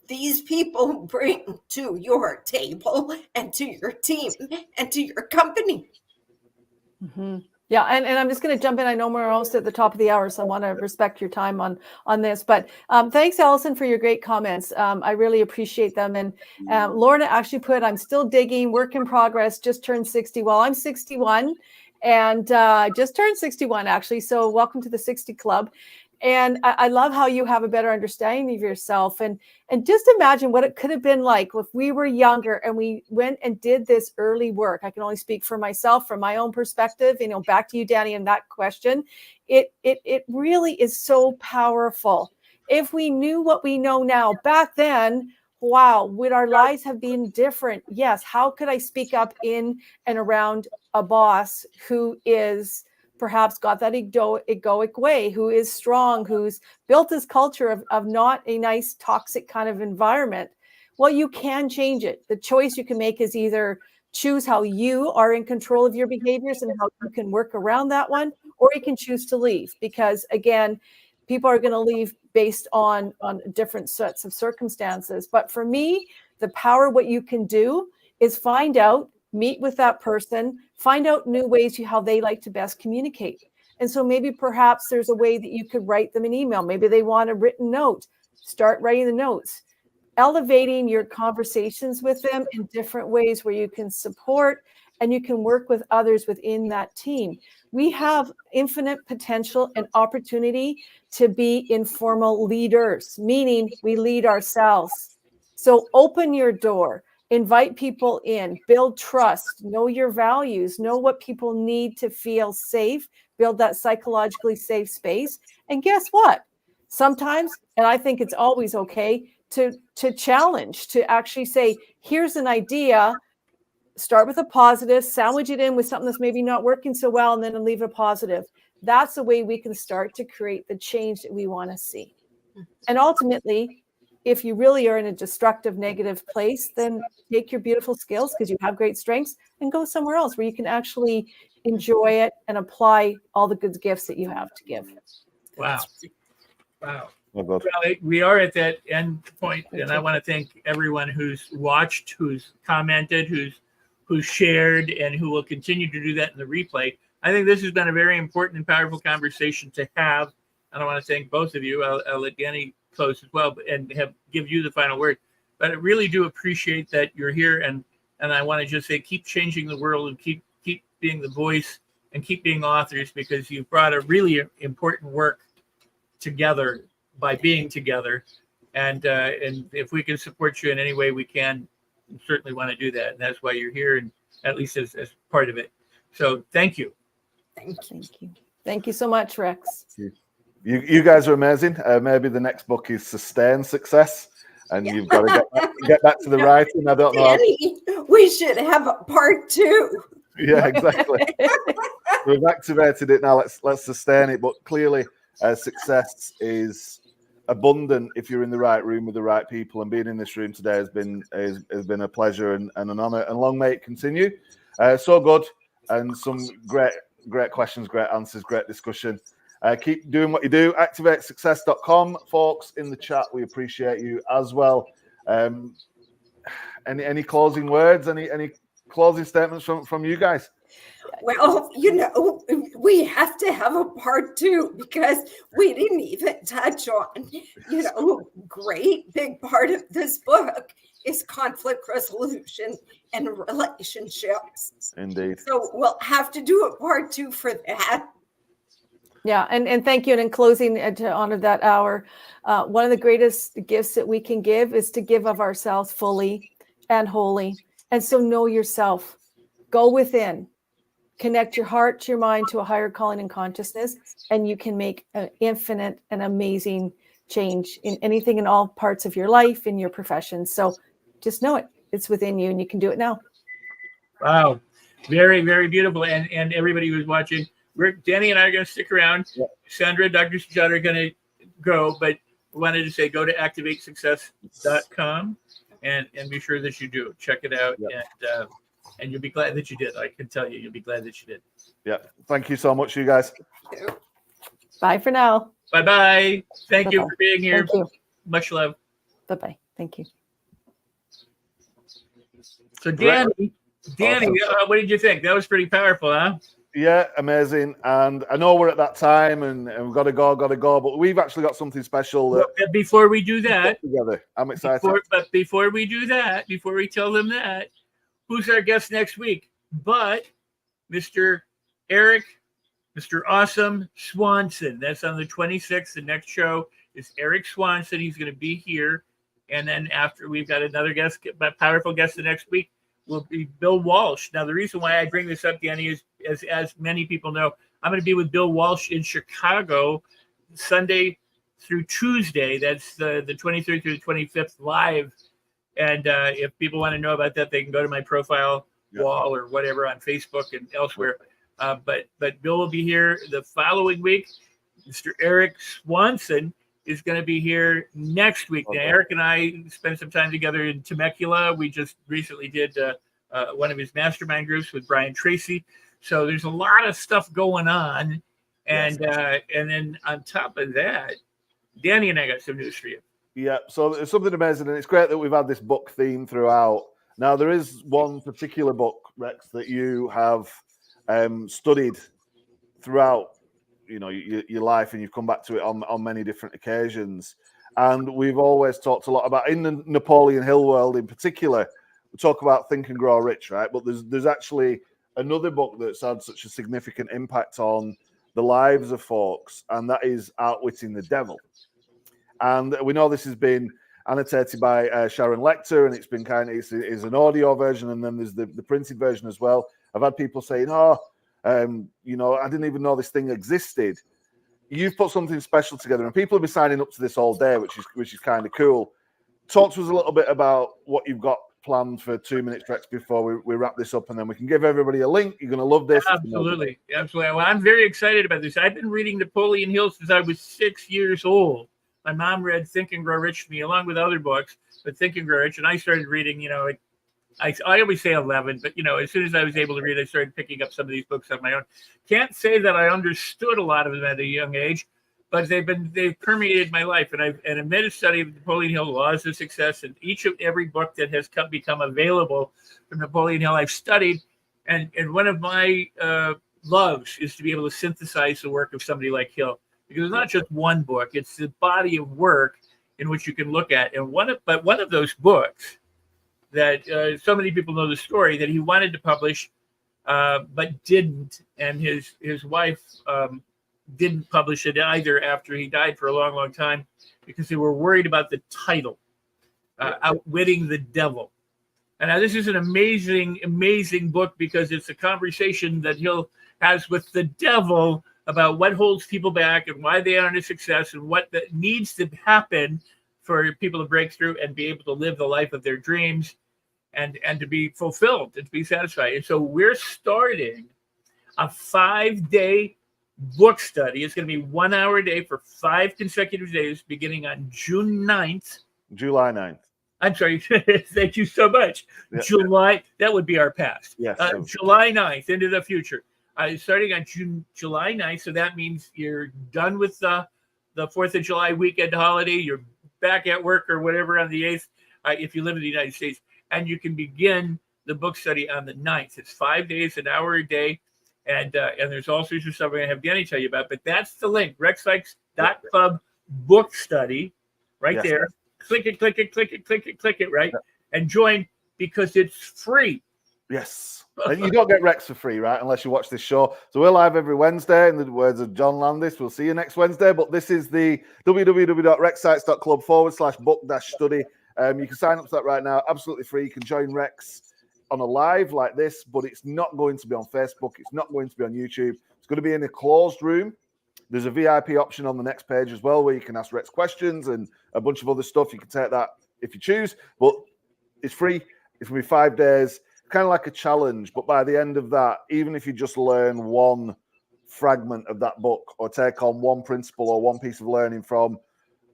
these people bring to your table and to your team and to your company. Yeah, and I'm just going to jump in. I know we're almost at the top of the hour, so I want to respect your time on this. But thanks, Allison, for your great comments. I really appreciate them. And Lorna actually put, I'm still digging, work in progress, just turned 60. Well, I'm 61 and just turned 61, actually. So welcome to the 60 Club. And I love how you have a better understanding of yourself. And just imagine what it could have been like if we were younger and we went and did this early work. I can only speak for myself, from my own perspective. Back to you, Danny, in that question. It really is so powerful. If we knew what we know now back then, wow, would our lives have been different? Yes. How could I speak up in and around a boss who is perhaps got that egoic way, who is strong, who's built this culture of not a nice, toxic kind of environment? Well, you can change it. The choice you can make is either choose how you are in control of your behaviors and how you can work around that one, or you can choose to leave. Because again, people are going to leave based on different sets of circumstances. But for me, the power, what you can do is find out, meet with that person, find out new ways how they like to best communicate. And so maybe perhaps there's a way that you could write them an email. Maybe they want a written note. Start writing the notes, elevating your conversations with them in different ways where you can support and you can work with others within that team. We have infinite potential and opportunity to be informal leaders, meaning we lead ourselves. So open your door. Invite people in, build trust, know your values, know what people need to feel safe, build that psychologically safe space. And guess what? Sometimes, and I think it's always okay, to challenge, to actually say, here's an idea, start with a positive, sandwich it in with something that's maybe not working so well, and then leave a positive. That's the way we can start to create the change that we want to see. And ultimately, if you really are in a destructive, negative place, then take your beautiful skills, because you have great strengths, and go somewhere else where you can actually enjoy it and apply all the good gifts that you have to give. Wow. Wow. Oh, well, we are at that end point, and I want to thank everyone who's watched, who's commented, who's shared, and who will continue to do that in the replay. I think this has been a very important and powerful conversation to have, and I want to thank both of you. I'll let Danny close as well, and give you the final word. But I really do appreciate that you're here, and I want to just say, keep changing the world, and keep being the voice, and keep being authors, because you've brought a really important work together by being together. And if we can support you in any way we can, we certainly want to do that. And that's why you're here, and at least as part of it. So thank you. Thank you so much, Rex. You guys are amazing. Maybe the next book is Sustain Success, and you've got to get back to the writing. I don't know. Danny, we should have a part 2. Yeah, exactly. We've activated it now. Let's sustain it. But clearly, success is abundant if you're in the right room with the right people. And being in this room today has been a pleasure and an honor. And long may it continue. So good, and some great questions, great answers, great discussion. Keep doing what you do. ActivateSuccess.com, folks in the chat. We appreciate you as well. Any closing words? Any closing statements from you guys? Well, we have to have a part 2, because we didn't even touch on, great big part of this book is conflict resolution and relationships. Indeed. So we'll have to do a part 2 for that. Yeah, and thank you. And in closing, to honor that hour, one of the greatest gifts that we can give is to give of ourselves fully and wholly. And so know yourself. Go within. Connect your heart to your mind to a higher calling and consciousness, and you can make an infinite and amazing change in anything in all parts of your life, in your profession. So just know it. It's within you and you can do it now. Wow. Very, very beautiful. And everybody who's watching, Danny and I are going to stick around. Yeah. Sandra, Dr. Sujata are going to go, but I wanted to say go to activatesuccess.com and be sure that you do. Check it out. Yeah. And you'll be glad that you did. I can tell you'll be glad that you did. Yeah. Thank you so much, you guys. Bye for now. Bye-bye. Thank you Bye-bye. for being here. Thank you. Much love. Bye-bye. Thank you. So Danny, Awesome. what did you think? That was pretty powerful, huh? Yeah, amazing. And I know we're at that time and we've got to go, but we've actually got something special that Before we do that, together. I'm excited. Before we do that, before we tell them that, who's our guest next week? But Mr. Eric, Mr. Awesome Swanson. That's on the 26th. The next show is Eric Swanson. He's going to be here. And then after we've got another guest, a powerful guest the next week, will be Bill Walsh. Now, the reason why I bring this up, Danny, is as many people know, I'm going to be with Bill Walsh in Chicago Sunday through Tuesday. That's the 23rd through the 25th live. And if people want to know about that, they can go to my profile wall or whatever on Facebook and elsewhere. But Bill will be here the following week. Mr. Eric Swanson is going to be here next week. Now, Eric and I spent some time together in Temecula. We just recently did one of his mastermind groups with Brian Tracy. So there's a lot of stuff going on. And then on top of that, Danny and I got some news for you. Yeah, so it's something amazing. And it's great that we've had this book theme throughout. Now, there is one particular book, Rex, that you have studied throughout your life, and you've come back to it on many different occasions. And we've always talked a lot about, in the Napoleon Hill world in particular, we talk about Think and Grow Rich, right? But there's actually another book that's had such a significant impact on the lives of folks, and that is Outwitting the Devil. And we know this has been annotated by Sharon Lecter, and it's been it's an audio version, and then there's the printed version as well. I've had people saying, I didn't even know this thing existed. You've put something special together, and people have been signing up to this all day, which is kind of cool. Talk to us a little bit about what you've got planned for 2 minutes, Rex, before we wrap this up, and then we can give everybody a link. You're going to love this. Absolutely. Well, I'm very excited about this. I've been reading Napoleon Hill since I was 6 years old. My mom read Think and Grow Rich to me, along with other books, but Think and Grow Rich, and I started reading, I always say 11, but, as soon as I was able to read, I started picking up some of these books on my own. Can't say that I understood a lot of them at a young age, but they've permeated my life. And I've made a study of Napoleon Hill, Laws of Success, and every book that has become available from Napoleon Hill, I've studied. And one of my loves is to be able to synthesize the work of somebody like Hill, because it's not just one book; it's the body of work in which you can look at. And one of those books that so many people know the story, that he wanted to publish, but didn't, and his wife didn't publish it either after he died for a long, long time, because they were worried about the title, Outwitting the Devil. And now this is an amazing, amazing book, because it's a conversation that Hill has with the devil about what holds people back and why they aren't a success, and what that needs to happen for people to break through and be able to live the life of their dreams and to be fulfilled and to be satisfied. And so we're starting a 5-day book study. It's going to be 1 hour a day for 5 consecutive days, beginning on June 9th. July 9th. I'm sorry. Thank you so much. Yeah. July, that would be our past. Yes. July 9th, into the future. Starting on July 9th. So that means you're done with the 4th of July weekend holiday. You're back at work or whatever on the 8th, if you live in the United States. And you can begin the book study on the 9th. It's 5 days, 1 hour a day. And there's all sorts of stuff I'm going to have Danny tell you about. But that's the link, rexsikes.club book study, right there. Click it, right? And join, because it's free. Yes. And you don't get Rex for free, right? Unless you watch this show. So we're live every Wednesday, in the words of John Landis. We'll see you next Wednesday. But this is the www.rexsites.club/book-study. You can sign up to that right now. Absolutely free. You can join Rex on a live like this, but it's not going to be on Facebook. It's not going to be on YouTube. It's going to be in a closed room There's a VIP option on the next page as well, where you can ask Rex questions and a bunch of other stuff. You can take that if you choose, but it's free. It's going to be 5 days, kind of like a challenge. But by the end of that, even if you just learn one fragment of that book or take on one principle or one piece of learning from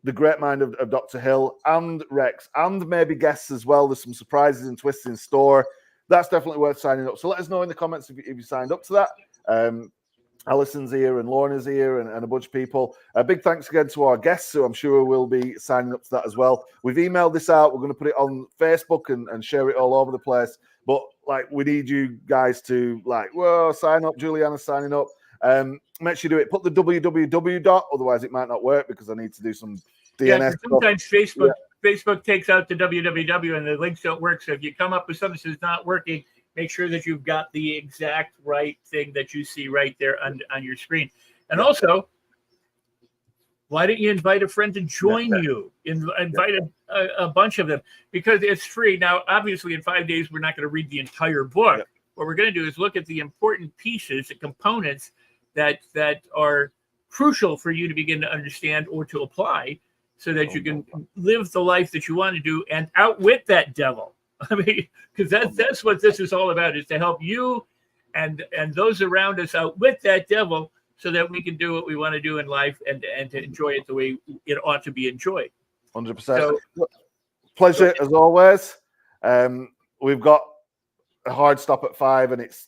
the great mind of Dr. Hill and Rex, and maybe guests as well, there's some surprises and twists in store. That's definitely worth signing up. So let us know in the comments if you signed up to that. Alison's here and Lorna's here and a bunch of people. A big thanks again to our guests, who I'm sure will be signing up to that as well. We've emailed this out. We're going to put it on Facebook and share it all over the place. But like, we need you guys to sign up. Juliana's signing up. Make sure you do it. Put the www dot, otherwise it might not work because I need to do some DNS. Yeah, sometimes Facebook takes out the www and the links don't work. So if you come up with something that's not working, make sure that you've got the exact right thing that you see right there on your screen. And also, why don't you invite a friend to join you? Invite a bunch of them, because it's free. Now, obviously, in 5 days, we're not going to read the entire book. Yep. What we're going to do is look at the important pieces, the components that are crucial for you to begin to understand or to apply, so that you can live the life that you want to do and outwit that devil. I mean, because that's what this is all about, is to help you and those around us outwit that devil, so that we can do what we want to do in life and to enjoy it the way it ought to be enjoyed. 100%. So, pleasure as always. We've got a hard stop at 5, and it's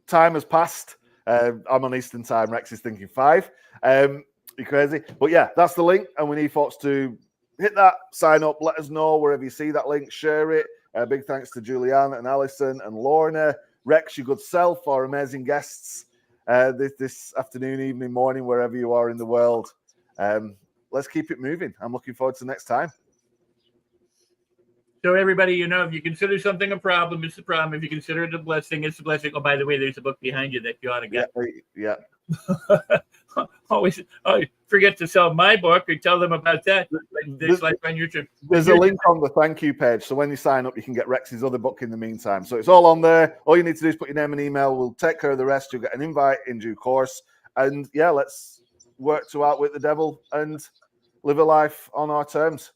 time has passed. I'm on Eastern time. Rex is thinking 5. You crazy? But yeah, that's the link, and we need folks to hit that, sign up, let us know wherever you see that link, share it. Big thanks to Julianne and Alison and Lorna, Rex, your good self, our amazing guests this afternoon, evening, morning, wherever you are in the world. Let's keep it moving. I'm looking forward to next time. So everybody, if you consider something a problem, it's a problem. If you consider it a blessing, it's a blessing. Oh, by the way, there's a book behind you that you ought to get. Yeah. Always forget to sell my book or tell them about that. There's on YouTube. There's a link on the thank you page. So when you sign up, you can get Rex's other book in the meantime. So it's all on there. All you need to do is put your name and email. We'll take care of the rest. You'll get an invite in due course. And yeah, let's work to outwit the devil and live a life on our terms.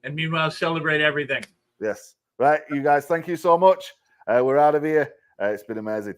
And meanwhile, celebrate everything. Yes. Right. You guys, thank you so much. We're out of here. It's been amazing.